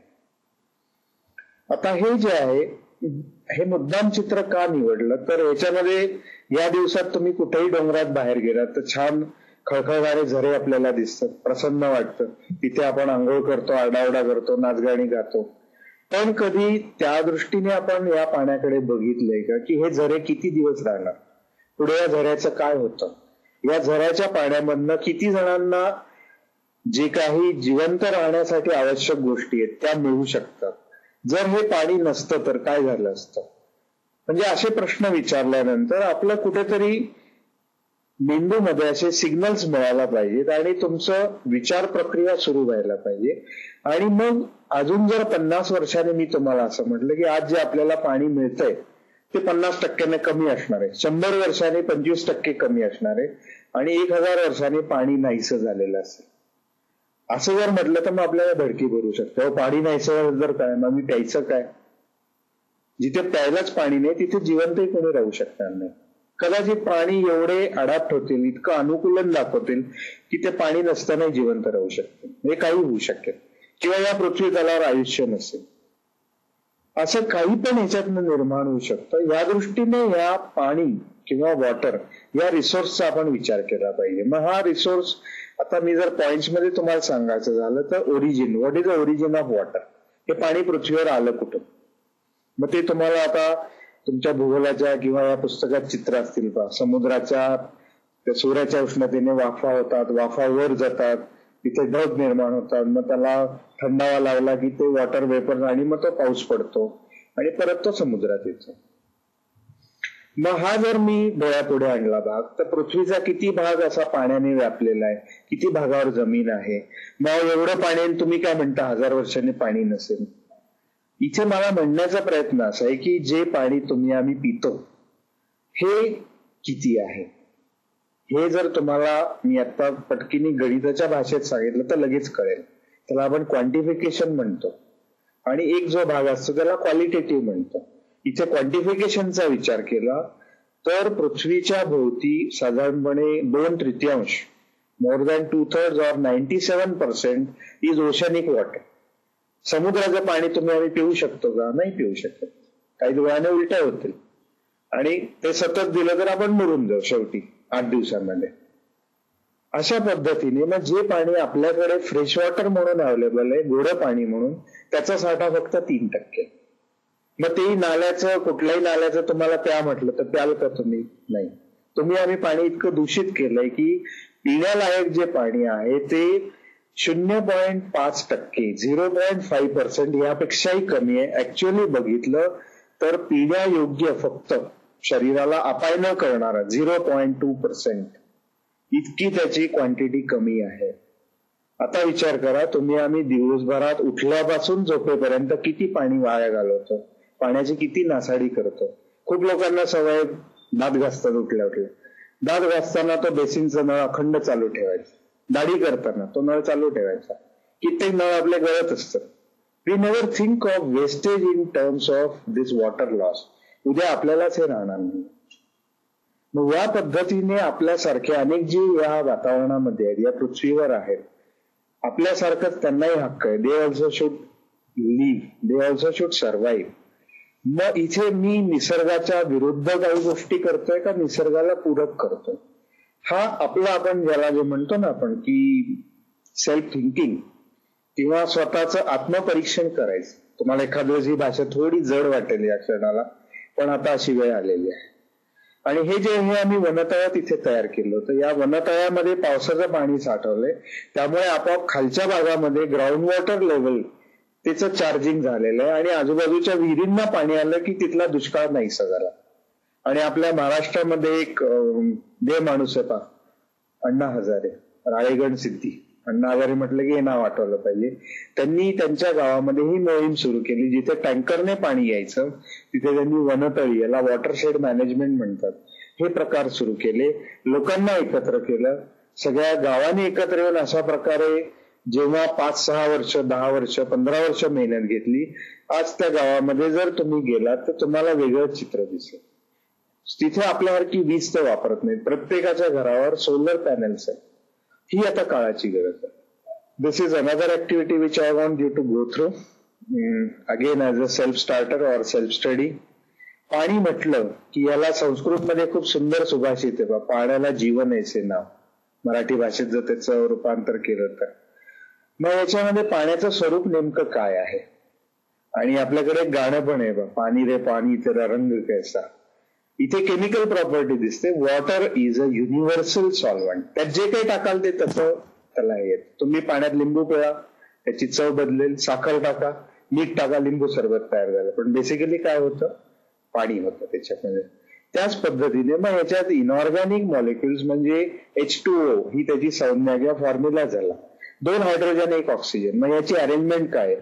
आता हे जे आहे हे मुद्दाम चित्र का निवडलं, तर याच्यामध्ये या दिवसात तुम्ही कुठेही डोंगरात बाहेर गेलात तर छान खळखळणारे झरे आपल्याला दिसतात, प्रसन्न वाटतं. तिथे आपण आंघोळ करतो, आरडाओरडा करतो, नाचगाणी गातो. पण कधी त्या दृष्टीने आपण या पाण्याकडे बघितलंय का की हे झरे किती दिवस राहणार, पुढे या झऱ्याचं काय होतं, या झऱ्याच्या पाण्यामधनं किती जणांना जे काही जिवंत राहण्यासाठी आवश्यक गोष्टी आहेत त्या मिळू शकतात. जर हे पाणी नसतं तर काय झालं असतं. म्हणजे असे प्रश्न विचारल्यानंतर आपलं कुठेतरी मेंदूमध्ये असे सिग्नल्स मिळायला पाहिजेत आणि तुमचं विचार प्रक्रिया सुरू व्हायला पाहिजे. आणि मग अजून जर 50 वर्षांनी मी तुम्हाला असं म्हटलं की आज जे आपल्याला पाणी मिळतंय ते 50% कमी असणार आहे, 100 वर्षांनी 25% कमी असणार आहे आणि 1000 वर्षांनी पाणी नाहीसं झालेलं असेल. असं जर म्हटलं तर मग आपल्याला धडकी भरू शकते. पाणी नाहीचं तर काय, मग मी प्यायचं काय? जिथे प्यायलाच पाणी नाही तिथे जिवंतही कोणी राहू शकणार नाही. कदाचित प्राणी एवढे अडॅप्ट होतील, इतकं अनुकूलन दाखवतील की ते पाणी नसतानाही जिवंत राहू शकतील. हे काही होऊ शकेल, किंवा या पृथ्वी तलावर आयुष्य नसेल. असं काही पण ह्याच्यातनं निर्माण होऊ शकतं. या दृष्टीने या पाणी किंवा वॉटर या रिसोर्सचा आपण विचार केला पाहिजे. मग हा रिसोर्स, आता मी जर पॉइंट्स मध्ये तुम्हाला सांगायचं झालं तर origin, what is the origin of water, हे पाणी पृथ्वीवर आलं कुठं? मग ते तुम्हाला आता तुमच्या भूगोलाच्या किंवा या पुस्तकात चित्र असतील पहा. समुद्राच्या सूर्याच्या उष्णतेने वाफा होतात, वाफा वर जातात, तिथे ढग निर्माण होतात, मग त्याला थंडावा लागला की ते वॉटर वेपर आणि मग तो पाऊस पडतो आणि परत तो समुद्रात येतो. मग हा जर मी डोळ्यापुढे आणला भाग, तर पृथ्वीचा किती भाग असा पाण्याने व्यापलेला आहे, किती भागावर जमीन आहे. मग एवढं पाणी, तुम्ही काय म्हणता 1000 वर्षांनी पाणी नसेल? इथे मला म्हणण्याचा प्रयत्न असा आहे की जे पाणी तुम्ही आम्ही पितो हे किती आहे, हे जर तुम्हाला मी आता पटकीने गणिताच्या भाषेत सांगितलं तर लगेच कळेल. त्याला आपण क्वांटिफिकेशन म्हणतो, आणि एक जो भाग असतो त्याला क्वालिटेटिव्ह म्हणतो. इथे क्वांटिफिकेशनचा विचार केला तर पृथ्वीच्या भोवती साधारणपणे 2/3, more than 2/3 or 97% is oceanic water. समुद्राचं पाणी तुम्ही आम्ही पिऊ शकतो का? नाही पिऊ शकत. काही वेळाने उलट्या होतील, आणि ते सतत दिलं तर आपण मरून जाऊ शेवटी 8 दिवसांमध्ये. अशा पद्धतीने मग जे पाणी आपल्याकडे फ्रेश वॉटर म्हणून अवेलेबल आहे, गोडं पाणी म्हणून, त्याचा साठा फक्त 3%. मग तेही नाल्याचं, कुठल्याही नाल्याचं तुम्हाला प्या म्हटलं तर प्याल का तुम्ही? नाही. तुम्ही आम्ही पाणी इतकं दूषित केलंय की पिण्यालायक जे पाणी आहे ते 0.5%, 0.5% यापेक्षाही कमी आहे. ऍक्च्युअली बघितलं तर पिण्यायोग्य फक्त शरीराला अपाय न करणारा 0.2%, इतकी त्याची क्वांटिटी कमी आहे. आता विचार करा, तुम्ही आम्ही दिवसभरात उठल्यापासून झोपेपर्यंत किती पाणी वाया घालवतो, पाण्याची किती नासाडी करतो. खूप लोकांना सवय दात घासतात उठल्या उठल्या. दात घासताना तो बेसिनचा नळ अखंड चालू ठेवायचा, दाढी करताना तो नळ चालू ठेवायचा, कित्येक नळ आपले गळत असतात. We never think of wastage in terms of this water loss. उद्या आपल्यालाच हे राहणार नाही. मग या पद्धतीने आपल्यासारखे अनेक जीव या वातावरणामध्ये आहेत, या पृथ्वीवर आहेत. आपल्यासारखंच त्यांनाही हक्क आहे. They also should live, they also should survive. मग इथे मी निसर्गाच्या विरुद्ध काही गोष्टी करतोय का निसर्गाला पूरक करतोय? हा आपला, आपण ज्याला जे म्हणतो ना आपण की सेल्फ थिंकिंग किंवा स्वतःचं आत्मपरीक्षण करायचं. तुम्हाला एखाद्या ही भाषा थोडी जड वाटेल या क्षणाला, पण आता अशी वेळ आलेली आहे. आणि हे जे आम्ही वनतळ्यात इथे तयार केलं होतं, या वनतळ्यामध्ये पावसाचं पाणी साठवलंय, त्यामुळे आपोआप खालच्या भागामध्ये ग्राउंड वॉटर लेवल त्याचं चार्जिंग झालेलं आहे, आणि आजूबाजूच्या विहिरींना पाणी आलं की तिथला दुष्काळ नाहीसा झाला. आणि आपल्या महाराष्ट्रामध्ये एक देव माणूस आहे पहा, अण्णा हजारे, राळेगण सिद्धी. अण्णा हजारे म्हटलं की हे नाव आठवलं पाहिजे. त्यांनी त्यांच्या गावामध्ये ही मोहीम सुरू केली, जिथे टँकरने पाणी यायचं तिथे त्यांनी वनतळी, याला वॉटरशेड मॅनेजमेंट म्हणतात, हे प्रकार सुरू केले. लोकांना एकत्र केलं, सगळ्या गावाने एकत्र येऊन अशा प्रकारे जेव्हा 5-6 वर्ष, 10 वर्ष, 15 वर्ष मेहनत घेतली, आज त्या गावामध्ये जर तुम्ही गेलात तर तुम्हाला वेगळं चित्र दिसेल. तिथे आपल्यासारखी वीज तर वापरत नाही, प्रत्येकाच्या घरावर सोलर पॅनल्स आहेत. ही आता काळाची गरज आहे. This is another activity which I want you to go through again as a self starter or self study. पाणी म्हटलं की याला संस्कृतमध्ये खूप सुंदर सुभाषित आहे, पाण्याला जीवन ऐसे नाव. मराठी भाषेत जर त्याचं रूपांतर केलं तर मग याच्यामध्ये पाण्याचं स्वरूप नेमकं काय आहे? आणि आपल्याकडे एक गाणं पण आहे, पाणी रे पाणी तेरा रंग कैसा. इथे केमिकल प्रॉपर्टी दिसते. Water is a universal solvent. त्यात जे काही टाकाल ते तसं त्याला येत. तुम्ही पाण्यात लिंबू पिळा, त्याची चव बदलेल. साखर टाका, मीठ टाका, लिंबू सरबत तयार झालं. पण बेसिकली काय होतं? पाणी होतं त्याच्यामध्ये. त्याच पद्धतीने मग याच्यात इनऑर्गॅनिक मॉलिक्युल्स म्हणजे H2O ही त्याची संज्ञा किंवा फॉर्म्युला झाला. 2 हायड्रोजन 1 ऑक्सिजन. मग याची अरेंजमेंट काय आहे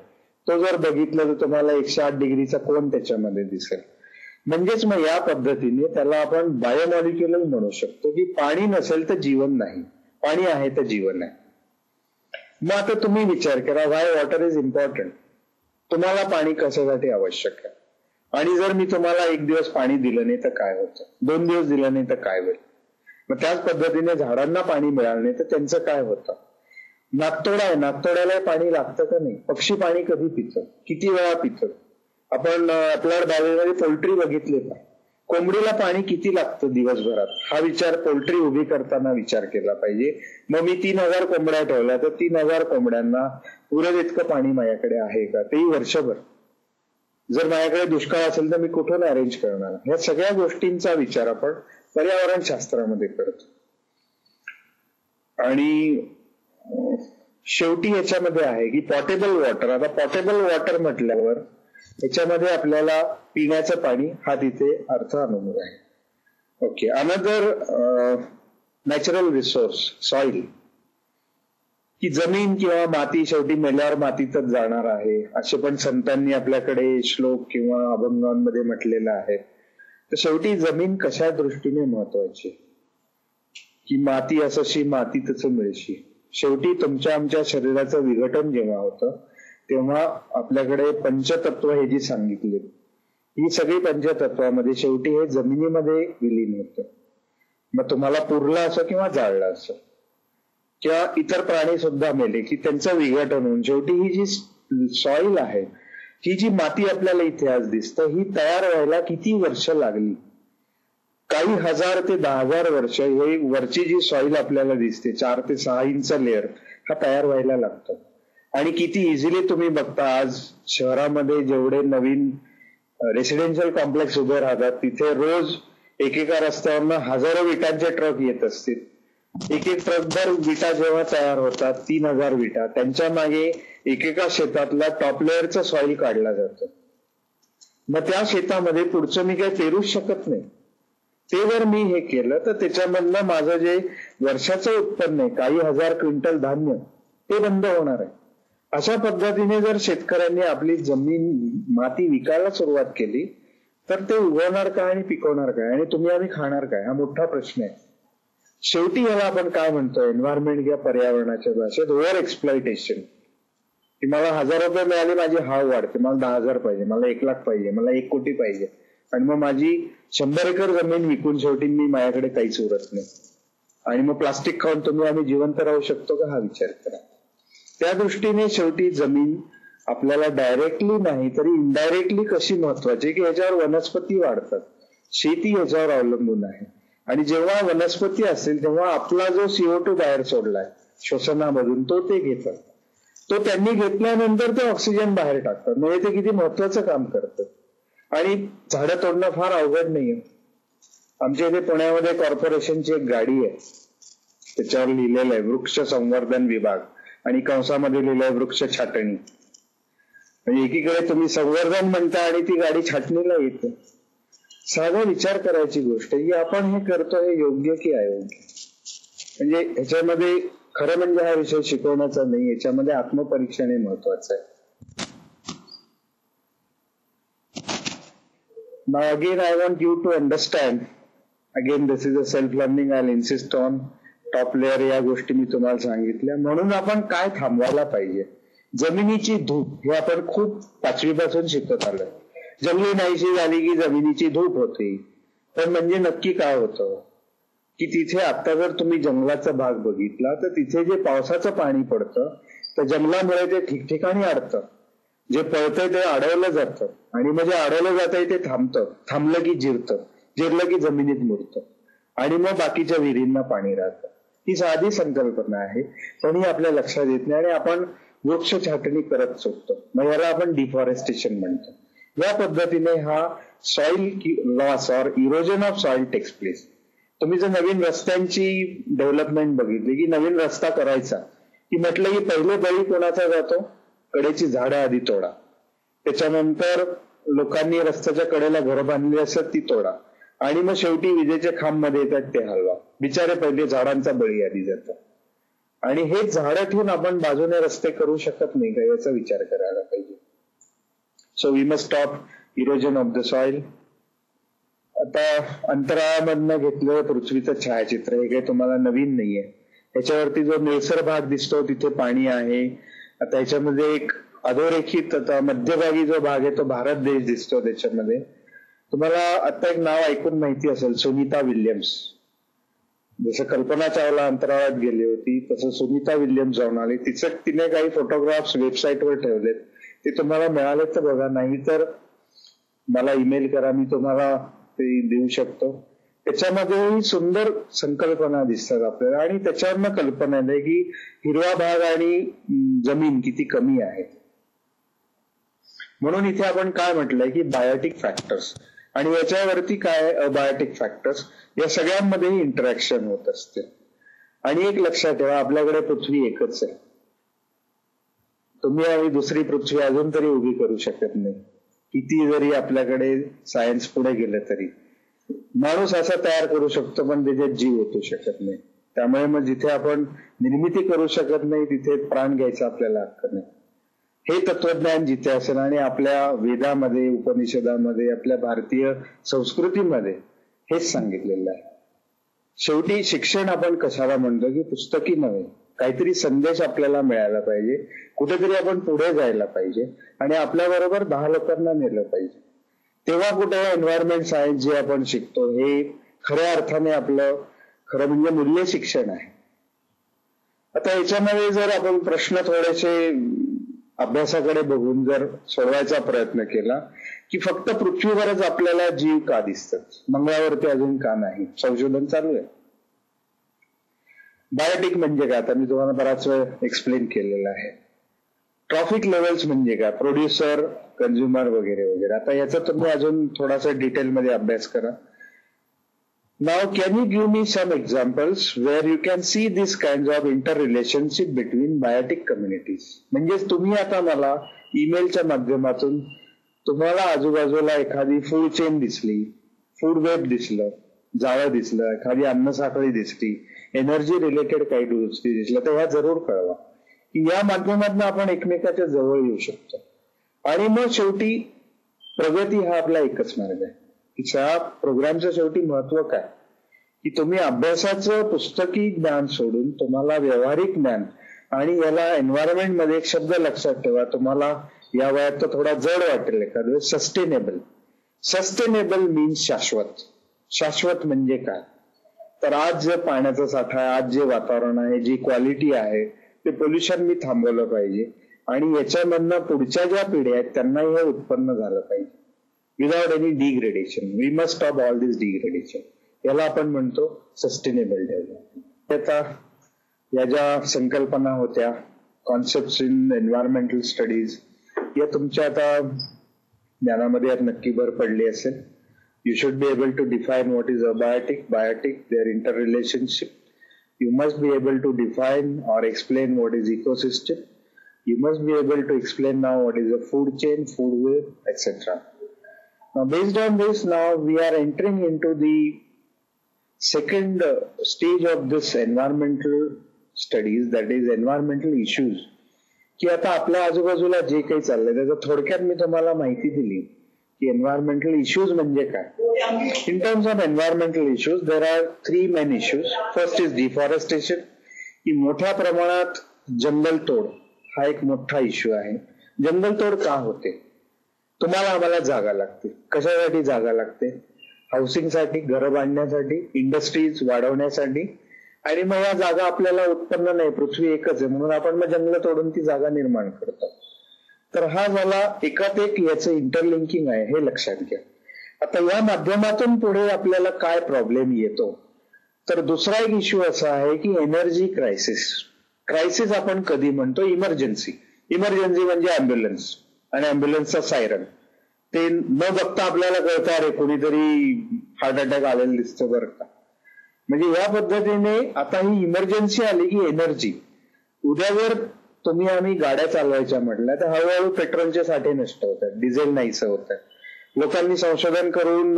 तो जर बघितलं तर तुम्हाला 108 डिग्रीचा कोन त्याच्यामध्ये दिसेल. म्हणजेच मग या पद्धतीने त्याला आपण बायोमॉलिक्युलर म्हणू शकतो की पाणी नसेल तर जीवन नाही, पाणी आहे तर जीवन आहे. मग आता तुम्ही विचार करा, व्हाय वॉटर इज इम्पॉर्टंट. तुम्हाला पाणी कशासाठी आवश्यक आहे? आणि जर मी तुम्हाला 1 दिवस पाणी दिलं नाही तर काय होतं? 2 दिवस दिलं नाही तर काय होईल? मग त्याच पद्धतीने झाडांना पाणी मिळालं नाही तर त्यांचं काय होतं? नागतोडा आहे, नागतोड्याला पाणी लागतं का नाही? पक्षी पाणी कधी पितं? किती वेळा पितं? आपण आपल्या बागेमध्ये पोल्ट्री बघितली का? कोंबडीला पाणी किती लागतं दिवसभरात? हा विचार पोल्ट्री उभी करताना विचार केला पाहिजे. मग मी 3,000 कोंबड्या ठेवल्या तर 3,000 कोंबड्यांना पुरेल इतकं पाणी माझ्याकडे आहे का? तेही वर्षभर. जर माझ्याकडे दुष्काळ असेल तर मी कुठून अरेंज करणार? या सगळ्या गोष्टींचा विचार आपण पर्यावरण शास्त्रामध्ये करतो. आणि शेवटी याच्यामध्ये आहे की पॉटेबल वॉटर. आता पॉटेबल वॉटर म्हटल्यावर याच्यामध्ये आपल्याला पिण्याचं पाणी हा तिथे अर्थ अनुभव आहे. Okay. Another natural resource soil, की जमीन किंवा माती शेवटी मेल्यावर मातीतच जाणार आहे, असे पण संतांनी आपल्याकडे श्लोक किंवा अभंगांमध्ये म्हटलेलं आहे. तर शेवटी जमीन कशा दृष्टीने महत्वाची, की माती असशी माती तसं मिळशी. शेवटी तुमच्या आमच्या शरीराचं विघटन जेव्हा होतं तेव्हा आपल्याकडे पंचतत्व हे जी सांगितली, ही सगळी पंचतत्वामध्ये शेवटी हे जमिनीमध्ये विलीन होतं. मग तुम्हाला पुरलं असं किंवा जाळलं असं, किंवा इतर प्राणी सुद्धा मेले की त्यांचं विघटन होऊन शेवटी ही जी सॉइल आहे, ही जी माती आपल्याला इथे आज दिसतं, ही तयार व्हायला किती वर्ष लागली? काही 1000 ते 10,000 वर्ष हे वरची जी सॉइल आपल्याला दिसते 4 ते 6 इंच लेअर हा तयार व्हायला लागतो. आणि किती इझिली तुम्ही बघता आज शहरामध्ये जेवढे नवीन रेसिडेन्शियल कॉम्प्लेक्स उभे राहतात तिथे रोज एकेका रस्त्यावरनं हजारो विटांचे ट्रक येत असतील. एक ट्रकभर विटा जेव्हा तयार होतात 3,000 विटा, त्यांच्या मागे एकेका शेतातला टॉप लेअरचं सॉइल काढला जातं. मग त्या शेतामध्ये पुढचं मी काही पेरूच शकत नाही. ते जर मी हे केलं तर त्याच्यामधलं माझं जे वर्षाचं उत्पन्न आहे, काही 1000 क्विंटल धान्य, ते बंद होणार आहे. अशा पद्धतीने जर शेतकऱ्यांनी आपली जमीन माती विकायला सुरुवात केली तर ते उगवणार काय आणि पिकवणार काय आणि तुम्ही आम्ही खाणार काय? हा मोठा प्रश्न आहे. शेवटी याला आपण काय म्हणतो, एन्व्हायरमेंट किंवा पर्यावरणाच्या भाषेत ओव्हर एक्सप्लॉयटेशन. की मला 1000 रुपये मिळाले माझी हाव वाढते, मला 10,000 पाहिजे, मला 1,00,000 पाहिजे, मला 1 कोटी पाहिजे, आणि मग माझी 100 एकर जमीन विकून शेवटी मी माझ्याकडे काहीच उरत नाही. आणि मग प्लास्टिक खाऊन तुम्ही आम्ही जिवंत राहू शकतो का? हा विचार करा. त्या दृष्टीने शेवटी जमीन आपल्याला डायरेक्टली नाही तरी इनडायरेक्टली कशी महत्वाची, की याच्यावर वनस्पती वाढतात, शेती याच्यावर अवलंबून आहे. आणि जेव्हा वनस्पती असेल तेव्हा आपला जो CO2 बाहेर सोडलाय श्वसनामधून तो ते घेतात, तो त्यांनी घेतल्यानंतर ते ऑक्सिजन बाहेर टाकतात. म्हणजे ते किती महत्वाचं काम करतात. आणि झाडं तोडणं फार अवघड नाहीये. आमच्या इथे पुण्यामध्ये कॉर्पोरेशनची एक गाडी आहे, त्याच्यावर लिहिलेलं आहे वृक्ष संवर्धन विभाग आणि कंसामध्ये लिहिलंय वृक्ष छाटणी. म्हणजे एकीकडे तुम्ही संवर्धन म्हणता आणि ती गाडी छाटणीला येते. साधा विचार करायची गोष्ट आहे की आपण हे करतो हे योग्य की अयोग्य. म्हणजे ह्याच्यामध्ये खरं म्हणजे हा विषय शिकवण्याचा नाही, याच्यामध्ये आत्मपरीक्षण हे महत्वाचं आहे. Now again I want you to understand, again this is a self learning, I'll insist on top layer, या गोष्टी मी तुम्हाला सांगितल्या. म्हणून आपण काय थांबवायला पाहिजे? जमिनीची धूप हे आपण खूप 5वी पासून शिकत आलोय. जमिनी नाहीशी झाली की जमिनीची धूप होते. पण म्हणजे नक्की काय होतं की तिथे आता जर तुम्ही जंगलाचा भाग बघितला तर तिथे जे पावसाचं पाणी पडतं तर जंगलामुळे ते ठिकठिकाणी अडतं. जे पळतंय ते अडवलं जातं आणि मग जे अडवलं जातंय ते थांबतं, थांबलं की जिरतं, जिरलं की जमिनीत मुरतं आणि मग बाकीच्या विहिरींना पाणी राहतं. ही साधी संकल्पना आहे पण ही आपल्या लक्षात येत नाही आणि आपण वृक्ष छाटणी करत चुकतो. मग याला आपण डिफॉरेस्टेशन म्हणतो. या पद्धतीने हा soil loss or erosion of soil takes place. तुम्ही जर नवीन रस्त्यांची डेव्हलपमेंट बघितली की नवीन रस्ता करायचा की म्हटलं की पहिले बळी कोणाचा जातो? कडेची झाडं आधी तोडा, त्याच्यानंतर लोकांनी रस्त्याच्या कडेला घरं बांधली असत ती तोडा आणि मग शेवटी विजेचे खांब मध्ये येतात ते हलवा. बिचारे पहिले झाडांचा बळी आधी जातो. आणि हे झाडं ठेवून आपण बाजूने रस्ते करू शकत नाही का याचा विचार करायला पाहिजे. So we must stop erosion of the soil. आता अंतराळामधनं घेतलेलं पृथ्वीचं छायाचित्र हे काही तुम्हाला नवीन नाहीये. ह्याच्यावरती जो निळसर भाग दिसतो तिथे पाणी आहे. आता ह्याच्यामध्ये एक अधोरेखित आता मध्यभागी जो भाग आहे तो भारत देश दिसतो. त्याच्यामध्ये तुम्हाला आता एक नाव ऐकून माहिती असेल, सुनीता विल्यम्स. जसं कल्पना चावला अंतराळात गेली होती तसं सुनीता विल्यम्स जाऊन आली. तिने काही फोटोग्राफ्स वेबसाईटवर ठेवलेत, ते तुम्हाला मिळाले तर बघा, नाही तर मला ईमेल करा, मी तुम्हाला ते देऊ शकतो. त्याच्यामध्येही सुंदर संकल्पना दिसतात आपल्याला आणि त्याच्यावरनं कल्पना आहे की हिरवा भाग आणि जमीन किती कमी आहे. म्हणून इथे आपण काय म्हटलंय की बायोटिक फॅक्टर्स, आणि याच्यावरती काय अबायोटिक फॅक्टर्स, या सगळ्यांमध्येही इंटरॅक्शन होत असते. आणि एक लक्षात ठेवा, आपल्याकडे पृथ्वी एकच आहे. तुम्ही आणि दुसरी पृथ्वी अजून तरी उभी करू शकत नाही, किती जरी आपल्याकडे सायन्स पुढे गेलं तरी. माणूस असा तयार करू शकतो पण त्याच्यात जीव ओतू शकत नाही. त्यामुळे मग जिथे आपण निर्मिती करू शकत नाही तिथे प्राण घ्यायचा आपल्याला हक्क नाही. हे तत्वज्ञान जिथे असेल, आणि आपल्या वेदामध्ये, उपनिषदामध्ये, आपल्या भारतीय संस्कृतीमध्ये हेच सांगितलेलं आहे. शेवटी शिक्षण आपण कशाला म्हणतो की पुस्तकी नव्हे, काहीतरी संदेश आपल्याला मिळायला पाहिजे, कुठेतरी आपण पुढे जायला पाहिजे आणि आपल्या बरोबर 10 लोकांना नेलं पाहिजे. तेव्हा कुठे एन्व्हायरमेंट सायन्स जे आपण शिकतो हे खऱ्या अर्थाने आपलं खरं म्हणजे मूल्य शिक्षण आहे. आता याच्यामध्ये जर आपण प्रश्न थोडेसे अभ्यासाकडे बघून जर सोडवायचा प्रयत्न केला की फक्त पृथ्वीवरच आपल्याला जीव का दिसतात, मंगळावरती अजून का नाही, संशोधन चालू आहे. बायोटिक म्हणजे काय, आता मी तुम्हाला बराच वेळ एक्सप्लेन केलेलं आहे. ट्रॉफिक लेवल्स म्हणजे काय, प्रोड्युसर, कंझ्युमर वगैरे वगैरे. आता याचा तुम्ही अजून थोडासा डिटेलमध्ये अभ्यास करा. Now can you give me some examples where you can see this kind of inter relationship between biotic communities. म्हणजेच तुम्ही आता मला ईमेलच्या माध्यमातून तुम्हाला आजूबाजूला एखादी फूड चेन दिसली, फूड वेब दिसलं, जाळं दिसलं, एखादी अन्न साखळी दिसली, एनर्जी रिलेटेड काही गोष्टी दिसल्या, तर ह्या जरूर कळवा की या माध्यमातून आपण एकमेकाच्या जवळ येऊ शकतो. आणि मग शेवटी प्रगती हा आपला एकच मार्ग आहे. या प्रोग्रामचं शेवटी महत्व काय की तुम्ही अभ्यासाचं पुस्तकी ज्ञान सोडून तुम्हाला व्यावहारिक ज्ञान, आणि याला एन्व्हायरमेंट मध्ये एक शब्द लक्षात ठेवा, तुम्हाला या वयात तो थोडा जड वाटेल एखाद्या वेळेस, सस्टेनेबल. सस्टेनेबल मीन्स शाश्वत. शाश्वत म्हणजे काय, तर आज जे पाण्याचा साठा आहे, आज जे वातावरण आहे, जी क्वालिटी आहे, ते पोल्युशन मी थांबवलं पाहिजे आणि याच्यामधनं पुढच्या ज्या पिढ्या आहेत त्यांनाही हे उत्पन्न झालं पाहिजे without any degradation. We must stop all this degradation. याला आपण म्हणतो सस्टेनेबल डेव्हलपमेंट. आता या ज्या संकल्पना होत्या, कॉन्सेप्ट इन एन्व्हायरमेंटल स्टडीज, या तुमच्या आता ज्ञानामध्ये नक्की भर पडली असेल. You should be able to define what is abiotic, biotic, their interrelationship. You must be able to define or explain what is ecosystem. You must be able to explain now what is a food chain, food web, etc. Now, based on this, now we are entering into the second stage of this environmental studies, that is environmental issues. की आता आपल्या आजूबाजूला जे काही चाललंय त्याचं थोडक्यात मी तुम्हाला माहिती दिली की एन्व्हायरमेंटल इश्यूज म्हणजे काय. In terms of environmental issues there are 3 main issues. First is deforestation, की मोठ्या प्रमाणात जंगल तोड हा एक मोठा इश्यू आहे. जंगल तोड का होते, तुम्हाला आम्हाला जागा लागते. कशासाठी जागा लागते, हाऊसिंगसाठी, घरं बांधण्यासाठी, इंडस्ट्रीज वाढवण्यासाठी. आणि मग या जागा आपल्याला उत्पन्न नाही, पृथ्वी एकच आहे म्हणून आपण मग जंगल तोडून ती जागा निर्माण करतो. तर हा झाला एकात एक याचं इंटरलिंकिंग आहे, हे लक्षात घ्या. आता या माध्यमातून पुढे आपल्याला काय प्रॉब्लेम येतो, तर दुसरा एक इश्यू असा आहे की एनर्जी क्रायसिस. क्रायसिस आपण कधी म्हणतो, इमर्जन्सी. इमर्जन्सी म्हणजे अँब्युलन्स आणि अँब्युलन्सचा सायरन. ते न बघता आपल्याला कळतं अरे कोणीतरी हार्ट अटॅक आलेलं दिसतं बरं का. म्हणजे या पद्धतीने आता ही इमर्जन्सी आली की एनर्जी. उद्या जर तुम्ही आम्ही गाड्या चालवायच्या म्हटल्या तर हळूहळू पेट्रोलचे साठे नष्ट होतात, डिझेल नाहीसं होत आहे. लोकांनी संशोधन करून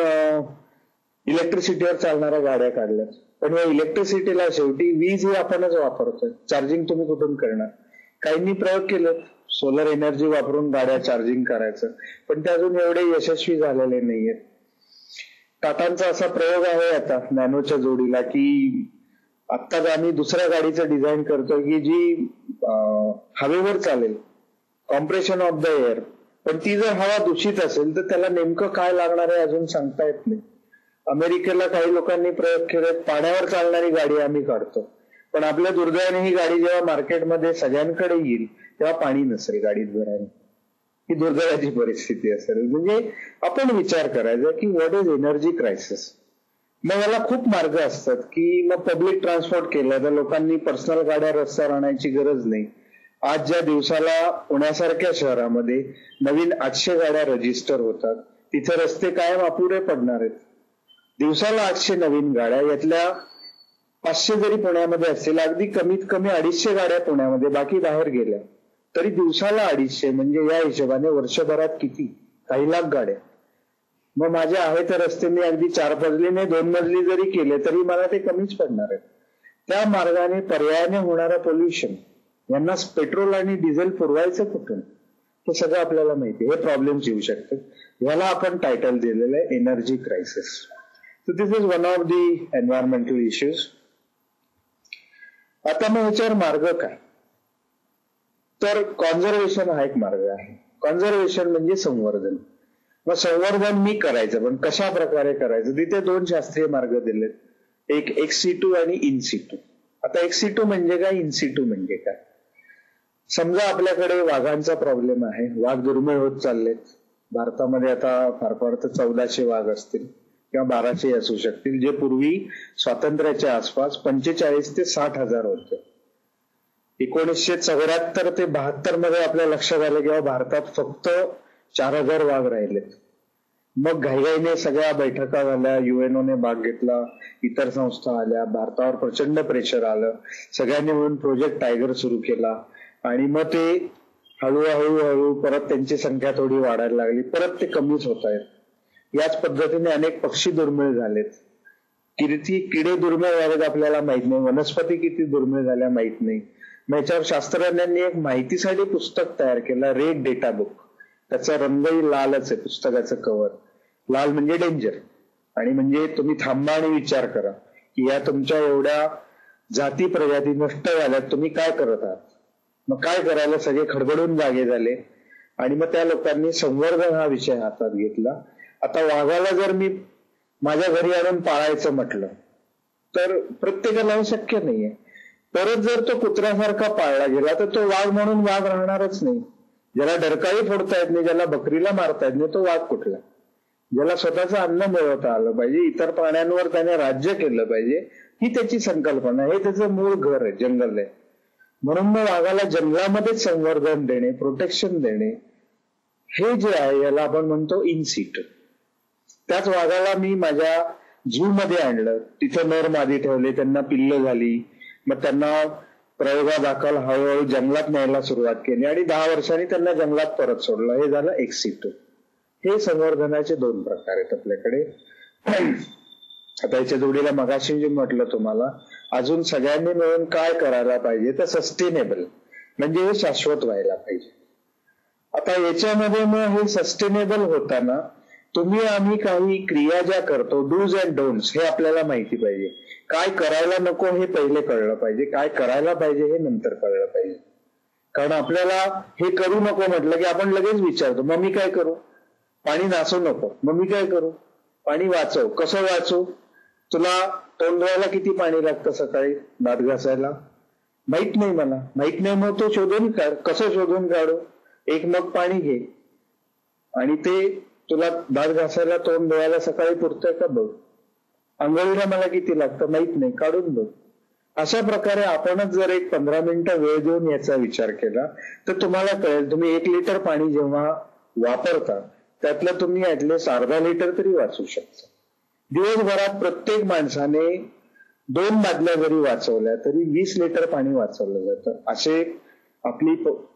इलेक्ट्रिसिटीवर चालणाऱ्या गाड्या काढल्या, पण या इलेक्ट्रिसिटीला शेवटी वीज ही आपणच वापरतोय. चार्जिंग तुम्ही कुठून करणार. काहींनी प्रयोग केले सोलर एनर्जी वापरून गाड्या चार्जिंग करायचं, पण ते अजून एवढे यशस्वी झालेले नाहीयेत. टाटांचा असा प्रयोग आहे आता नॅनोच्या जोडीला की आत्ताच आम्ही दुसऱ्या गाडीचं डिझाईन करतोय की जी हवेवर चालेल, कॉम्प्रेशन ऑफ द एअर. पण ती जर हवा दूषित असेल तर त्याला नेमकं काय लागणार आहे अजून सांगता येत नाही. अमेरिकेला काही लोकांनी प्रयोग केले, पाण्यावर चालणारी गाडी आम्ही काढतो, पण आपल्या दुर्दैवाने ही गाडी जेव्हा मार्केटमध्ये सगळ्यांकडे येईल तेव्हा पाणी नसेल गाडीत भरायला. ही दुर्दैवाची परिस्थिती असेल. म्हणजे आपण विचार करायचा की व्हॉट इज एनर्जी क्रायसिस. मग याला खूप मार्ग असतात की मग पब्लिक ट्रान्सपोर्ट केलं तर लोकांनी पर्सनल गाड्या रस्त्यावर आणायची गरज नाही. आज ज्या दिवसाला पुण्यासारख्या शहरामध्ये नवीन 800 गाड्या रजिस्टर होतात, तिथे रस्ते कायम अपुरे पडणार आहेत. दिवसाला 800 नवीन गाड्या, यातल्या 500 जरी पुण्यामध्ये असतील, अगदी कमीत कमी 250 गाड्या पुण्यामध्ये, बाकी बाहेर गेल्या, तरी दिवसाला 250 म्हणजे या हिशोबाने वर्षभरात किती, काही लाख गाड्या. मग माझे आहे तर रस्ते मी अगदी 4 मजली नाही 2 मजली जरी केले तरी मला ते कमीच पडणार आहेत. त्या मार्गाने पर्यायाने होणारं पोल्युशन, यांना पेट्रोल आणि डिझेल पुरवायचं कुठून, हे सगळं आपल्याला माहिती. हे प्रॉब्लेम्स येऊ शकतात. याला आपण टायटल दिलेलं आहे energy crisis. So this is one of the environmental issues. आता मग ह्याच्यावर मार्ग काय, तर कॉन्झर्वेशन हा एक मार्ग आहे. कॉन्झर्वेशन म्हणजे संवर्धन. मग संवर्धन मी करायचं, पण कशा प्रकारे करायचं, तिथे 2 शास्त्रीय मार्ग दिलेत, एक एक्स सिटू आणि इन सिटू. आता एक्स सिटू म्हणजे काय, इन सिटू म्हणजे काय. समजा आपल्याकडे वाघांचा प्रॉब्लेम आहे, वाघ दुर्मिळ होत चाललेत. भारतामध्ये आता फार फार तर 1400 वाघ असतील किंवा 1200 असू शकतील, जे पूर्वी स्वातंत्र्याच्या आसपास 45 ते 60 हजार होते. 1974 ते 72 मध्ये आपल्या लक्षात आलं किंवा भारतात फक्त 4000 वाघ राहिलेत. मग घाईघाईने सगळ्या बैठका झाल्या, युएनओने भाग घेतला, इतर संस्था आल्या, भारतावर प्रचंड प्रेशर आलं, सगळ्यांनी मिळून प्रोजेक्ट टायगर सुरू केला आणि मग ते हळूहळू परत त्यांची संख्या थोडी वाढायला लागली, परत ते कमीच होत आहेत. याच पद्धतीने अनेक पक्षी दुर्मिळ झालेत. किती किडे दुर्मिळ झालेत आपल्याला माहित नाही, वनस्पती किती दुर्मिळ झाल्या माहित नाही. मग याच्यावर शास्त्रज्ञांनी एक माहितीसाठी पुस्तक तयार केलं, रेड डेटा बुक. त्याचा रंगही लालच आहे, पुस्तकाचं कव्हर लाल म्हणजे डेंजर, आणि म्हणजे तुम्ही थांबा आणि विचार करा की या तुमच्या एवढ्या जाती प्रजाती नष्ट झाल्यात, तुम्ही काय करत आहात. मग काय करायला सगळे खडबडून जागे झाले आणि मग त्या लोकांनी संवर्धन हा विषय हातात घेतला. आता वाघाला जर मी माझ्या घरी आणून पाळायचं म्हटलं तर प्रत्येकाला हे शक्य नाहीये. परत जर तो कुत्र्यासारखा पाळला गेला तर तो वाघ म्हणून वाघ राहणारच नाही. ज्याला डरकाळी फोडता येत नाही, ज्याला बकरीला मारता येत नाही, तो वाघ कुठला. ज्याला स्वतःचं अन्न मिळवता आलं पाहिजे, इतर प्राण्यांवर त्याने राज्य केलं पाहिजे, ही त्याची संकल्पना आहे, हे त्याचं मूळ घर आहे, जंगल आहे. म्हणून मग वाघाला जंगलामध्येच संवर्धन देणे, प्रोटेक्शन देणे, हे जे आहे याला आपण म्हणतो इन सिटू. त्याच वाघाला मी माझ्या झू मध्ये आणलं, तिथे नर मादी ठेवले, त्यांना पिल्ल झाली, मग त्यांना प्रयोगादाखल हळूहळू जंगलात न्यायला सुरुवात केली आणि 10 वर्षांनी त्यांना जंगलात परत सोडलं. हे झालं एक्स सिटू. हे संवर्धनाचे 2 प्रकार आहेत आपल्याकडे. आता याच्या जोडीला मगाशी जे म्हटलं तुम्हाला, अजून सगळ्यांनी मिळून काय करायला पाहिजे तर सस्टेनेबल, म्हणजे हे शाश्वत व्हायला पाहिजे. आता याच्यामध्ये मग हे सस्टेनेबल होताना तुम्ही आम्ही काही क्रिया ज्या करतो, डूज अँड डोंट्स, हे आपल्याला माहिती पाहिजे. काय करायला नको हे पहिले कळलं पाहिजे, काय करायला पाहिजे हे नंतर कळलं पाहिजे. कारण आपल्याला हे करू नको म्हटलं की आपण लगेच विचारतो, मग मी काय करू. पाणी नासू नको, मग मी काय करू. पाणी वाचव, कसं वाचू. तुला तोंड धुवायला किती पाणी लागतं सकाळी, दात घासायला माहित नाही मला, माहित नाही, मग तो शोधून काढ. कसं शोधून काढू. 1 मग पाणी घे आणि ते तुला दात घासायला तोंड धुवायला सकाळी पुरतंय का बघ. आंघोळीला मला किती लागतं माहित नाही, काढून बघ. अशा प्रकारे आपणच जर एक 15 मिनिटं वेळ देऊन याचा विचार केला तर तुम्हाला कळेल, तुम्ही 1 लिटर पाणी जेव्हा वापरता त्यातलं तुम्ही ऍटलिस्ट अर्धा लिटर तरी वाचू शकता. दिवसभरात प्रत्येक माणसाने 2 बादल्या जरी वाचवल्या तरी 20 लिटर पाणी वाचवलं जातं. असे आपली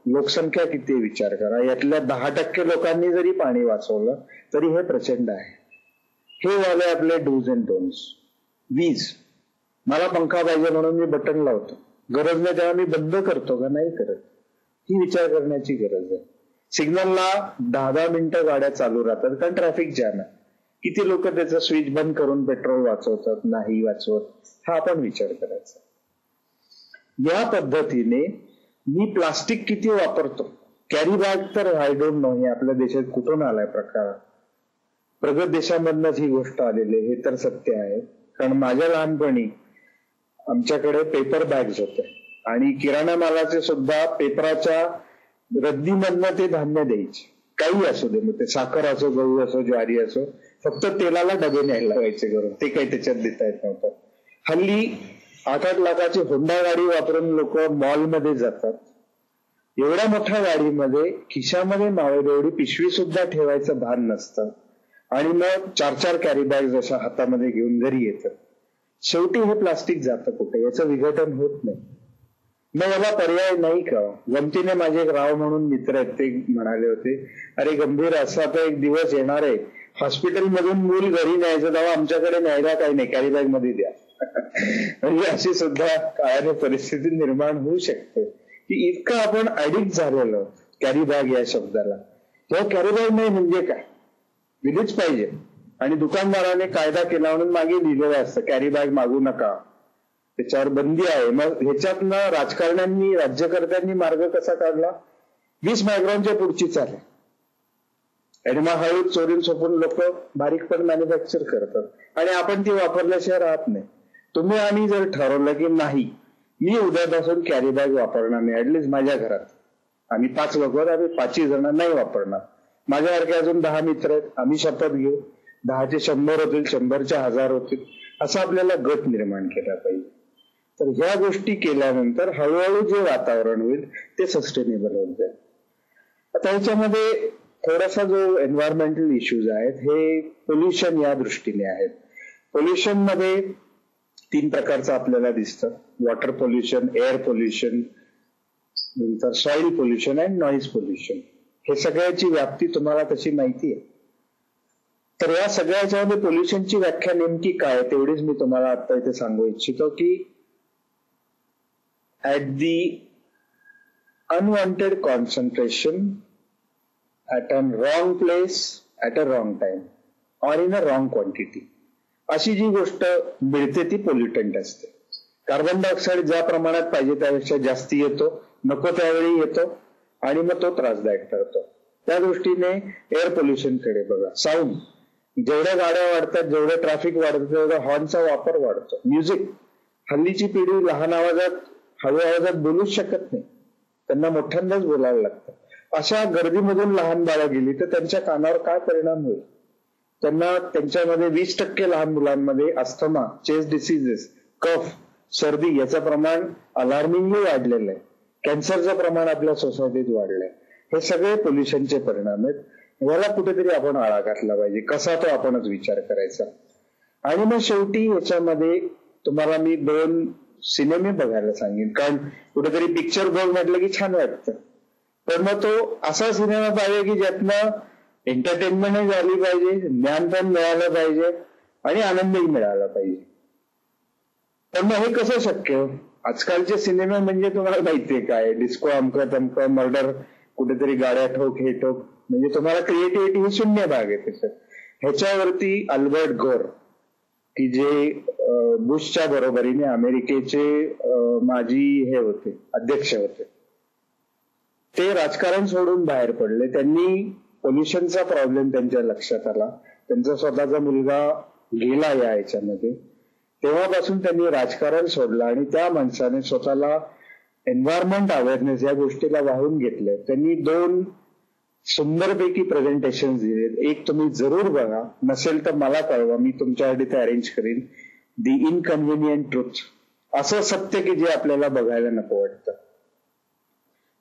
लोकसंख्या किती विचार करा, यातल्या 10% लोकांनी जरी पाणी वाचवलं तरी हे प्रचंड आहे. हे झाले आपले डूज अँड डोंट्स. वीज, मला पंखा पाहिजे म्हणून मी बटन लावतो, गरज नाही तेव्हा मी बंद करतो का नाही करत, ही विचार करण्याची गरज आहे. सिग्नलला 10-10 मिनिटं गाड्या चालू राहतात कारण ट्रॅफिक जॅम आहे. किती लोक त्याचं स्विच बंद करून पेट्रोल वाचवतात, नाही वाचवत, हा आपण विचार करायचा. या पद्धतीने मी प्लास्टिक किती वापरतो. कॅरी बॅग तर आय डोंट नो हे आपल्या देशात कुठून आलाय प्रकार. प्रगत देशांमधनच ही गोष्ट आलेली हे तर सत्य आहे. कारण माझ्या लहानपणी आमच्याकडे पेपर बॅग्स होते आणि किराणा मालाचे सुद्धा पेपराच्या रद्दीमधनं ते धान्य द्यायचे, काही असो दे, मग ते साखर असो, गहू असो, ज्वारी असो, फक्त तेलाला डबे न्यायला लावायचे करून, ते काही त्याच्यात देता येत नव्हतं. हल्ली 8-8 लाखाची होंडा गाडी वापरून लोक मॉलमध्ये जातात. एवढ्या मोठ्या गाडीमध्ये खिशामध्ये मावेल एवढी पिशवी सुद्धा त्याचं भान नसतं आणि मग 4-4 कॅरी बॅग अशा हातामध्ये घेऊन घरी येतात. शेवटी हे प्लास्टिक जातं कुठे, याचं विघटन होत नाही. मग याला पर्याय नाही का? गमतीने माझे एक राव म्हणून मित्र आहेत, ते म्हणाले होते, अरे गंभीर, असा तर एक दिवस येणार आहे हॉस्पिटलमधून मूल घरी न्यायचं, तेव्हा आमच्याकडे न्यायला काही नाही, कॅरी बॅग मध्ये द्या. म्हणजे अशी सुद्धा काळाने परिस्थिती निर्माण होऊ शकते की इतकं आपण ऍडिक्ट झालेलो कॅरी बॅग या शब्दाला. तेव्हा कॅरी बॅग नाही म्हणजे काय, दिलीच पाहिजे. आणि दुकानदाराने कायदा केला म्हणून मागे लिहिलेलं असतं कॅरी बॅग मागू नका, त्याच्यावर बंदी आहे. मग ह्याच्यातनं राजकारण्यांनी, राज्यकर्त्यांनी मार्ग कसा काढला, 20 मायक्रॉनच्या पुढची चाल आणि मग हळू चोरून सोपून लोक बारीक पण मॅन्युफॅक्चर करतात आणि आपण ती वापरल्याशिवाय राहत नाही. तुम्ही आम्ही जर ठरवलं की नाही, मी उद्यापासून कॅरी बॅग वापरणार नाही, ऍटलिस्ट माझ्या घरात आम्ही 5 लोक, आम्ही 5 जण नाही वापरणार. माझ्यासारखे अजून 10 मित्र आहेत, आम्ही शपथ घेऊ, 10चे 100 होतील, 100चे 1000 होतील, असं आपल्याला गट निर्माण केला पाहिजे. तर ह्या गोष्टी केल्यानंतर हळूहळू जे वातावरण होईल ते सस्टेनेबल होत जाईल. आता ह्याच्यामध्ये थोडासा जो एन्व्हायरमेंटल इश्यूज आहेत हे पोल्युशन या दृष्टीने आहेत. पोल्युशन मध्ये 3 प्रकारचं आपल्याला दिसतं, वॉटर पोल्युशन, एअर पोल्युशन, नंतर सॉइल पोल्युशन आणि नॉईज पोल्युशन. हे सगळ्याची व्याप्ती तुम्हाला तशी माहिती आहे. तर या सगळ्याच्यामध्ये पोल्युशनची व्याख्या नेमकी काय तेवढीच मी तुम्हाला आता इथे सांगू इच्छितो की at the unwanted concentration at a wrong place at a wrong time or in a wrong quantity, अशी जी गोष्ट मिळते ती पोल्युटंट असते. कार्बन डायऑक्साईड ज्या प्रमाणात पाहिजे त्यापेक्षा जास्ती येतो, नको त्यावेळी येतो आणि मग तो त्रासदायक ठरतो. त्या दृष्टीने एअर पोल्युशन कडे बघा. साऊंड, जेवढ्या गाड्या वाढतात, जेवढं ट्रॅफिक वाढतं, तेवढा हॉर्नचा वापर वाढतो. म्युझिक, हल्लीची पिढी लहान आवाजात, हळू आवाजात बोलूच शकत नाही, त्यांना मोठ्यांदाच बोलायला लागतं. अशा गर्दीमधून लहान बाळं गेली तर त्यांच्या कानावर काय परिणाम होईल? त्यांना त्यांच्यामध्ये 20% लहान मुलांमध्ये अस्थमा, चेस्ट डिसीजेस, कफ, सर्दी याचं प्रमाण अलार्मिंगली वाढलेलं आहे. कॅन्सरचं प्रमाण आपल्या सोसायटीत वाढलंय. हे सगळे पोल्युशनचे परिणाम आहेत. याला कुठेतरी आपण आळा घातला पाहिजे. कसा तो आपणच विचार करायचा. आणि मग शेवटी याच्यामध्ये तुम्हाला मी 2 सिनेमे बघायला सांगेन, कारण कुठेतरी पिक्चर बघ म्हटलं की छान वाटतं, पण मग तो असा सिनेमा पाहिजे की ज्यातनं एंटरटेनमेंटही झाली पाहिजे, ज्ञान पण मिळालं पाहिजे आणि आनंदही मिळाला पाहिजे. पण मग हे कसं शक्य? आजकालचे सिनेमे म्हणजे तुम्हाला माहितीये काय, डिस्को, अमकं तमकं, मर्डर, कुठेतरी गाड्या ठोक, हे ठोक, म्हणजे तुम्हाला क्रिएटिव्हिटी ही शून्य भाग आहे त्याच्यात. ह्याच्यावरती अल्बर्ट गोर की जे बुशच्या बरोबरीने अमेरिकेचे माजी हे होते, अध्यक्ष होते, ते राजकारण सोडून बाहेर पडले. त्यांनी पोल्युशनचा प्रॉब्लेम त्यांच्या लक्षात आला, त्यांचा स्वतःचा मुलगा गेला या ह्याच्यामध्ये, तेव्हापासून त्यांनी राजकारण सोडलं आणि त्या माणसाने स्वतःला एन्व्हायरमेंट अवेअरनेस या गोष्टीला वाहून घेतलं. त्यांनी 2 सुंदरपैकी प्रेझेंटेशन दिलेत. एक तुम्ही जरूर बघा, नसेल तर मला कळवा, मी तुमच्यासाठी ते अरेंज करीन. दी इनकन्व्हिनियंट ट्रुथ, असं सत्य की जे आपल्याला बघायला नको वाटतं.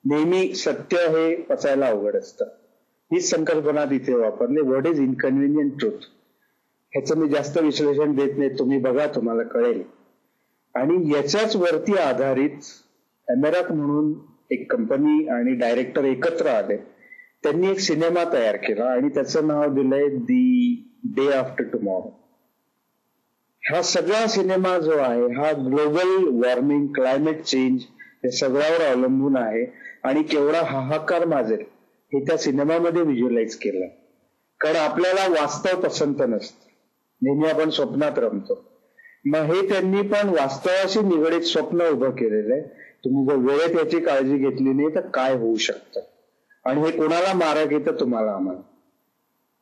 नेहमी सत्य हे पचायला अवघड असतं. हीच संकल्पना तिथे वापरली, व्हॉट इज इनकन्व्हिनियंट ट्रुथ. ह्याचं मी जास्त विश्लेषण देत नाही, तुम्ही बघा, तुम्हाला कळेल. आणि याच्याच वरती आधारित एमेरॅक म्हणून एक कंपनी आणि डायरेक्टर एकत्र आले. त्यांनी एक सिनेमा तयार केला आणि त्याचं नाव दिलंय दी डे आफ्टर टुमॉरो. हा सगळा सिनेमा जो आहे हा ग्लोबल वॉर्मिंग, क्लायमेट चेंज हे सगळ्यावर अवलंबून आहे आणि केवढा हाहाकार माजेल हे त्या सिनेमामध्ये व्हिज्युअलाइज केलं. कारण आपल्याला वास्तव पसंत नसतं, नेहमी आपण स्वप्नात रमतो. मग हे त्यांनी पण वास्तवाशी निगडीत स्वप्न उभं केलेलं आहे. तुम्ही जर वेळेत याची काळजी घेतली नाही तर काय होऊ शकतं, आणि हे कोणाला मारक येतं, तुम्हाला आम्हाला.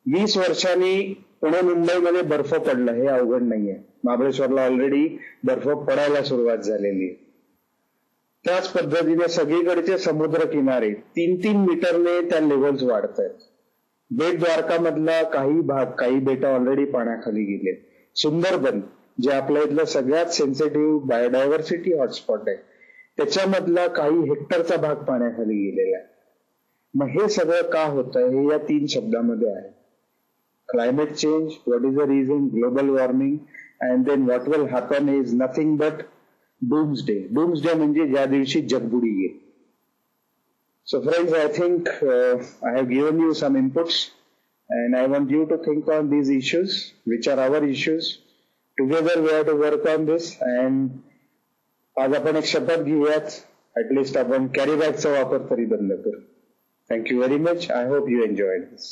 20 वर्षांनी पुणे मुंबईमध्ये बर्फ पडलं हे अवघड नाहीये. महाबळेश्वरला ऑलरेडी बर्फ पडायला सुरुवात झालेली आहे. त्याच पद्धतीने सगळीकडचे समुद्र किनारे 3-3 मीटरने त्या लेव्हल्स वाढत आहेत. बेट द्वारका मधला काही भाग, काही बेट ऑलरेडी पाण्याखाली गेले. सुंदरबन जे आपल्या इथलं सगळ्यात सेन्सिटिव्ह बायोडायव्हर्सिटी हॉटस्पॉट आहे, त्याच्यामधला काही हेक्टरचा भाग पाण्याखाली गेलेला आहे. मग हे सगळं का होतंय हे या 3 शब्दामध्ये आहे. Climate change, what is the reason, global warming, and then what will happen is nothing but doomsday. Doomsday म्हणजे ज्या दिवशी जगबुडी येईल. So friends, I think I have given you some inputs and I want you to think on these issues, which are our issues. Together we have to work on this, and आज आपण एक शपथ घेऊयात, at least आपण carry बॅगचा वापर तरी बंद करू. Thank you very much. I hope you enjoyed this.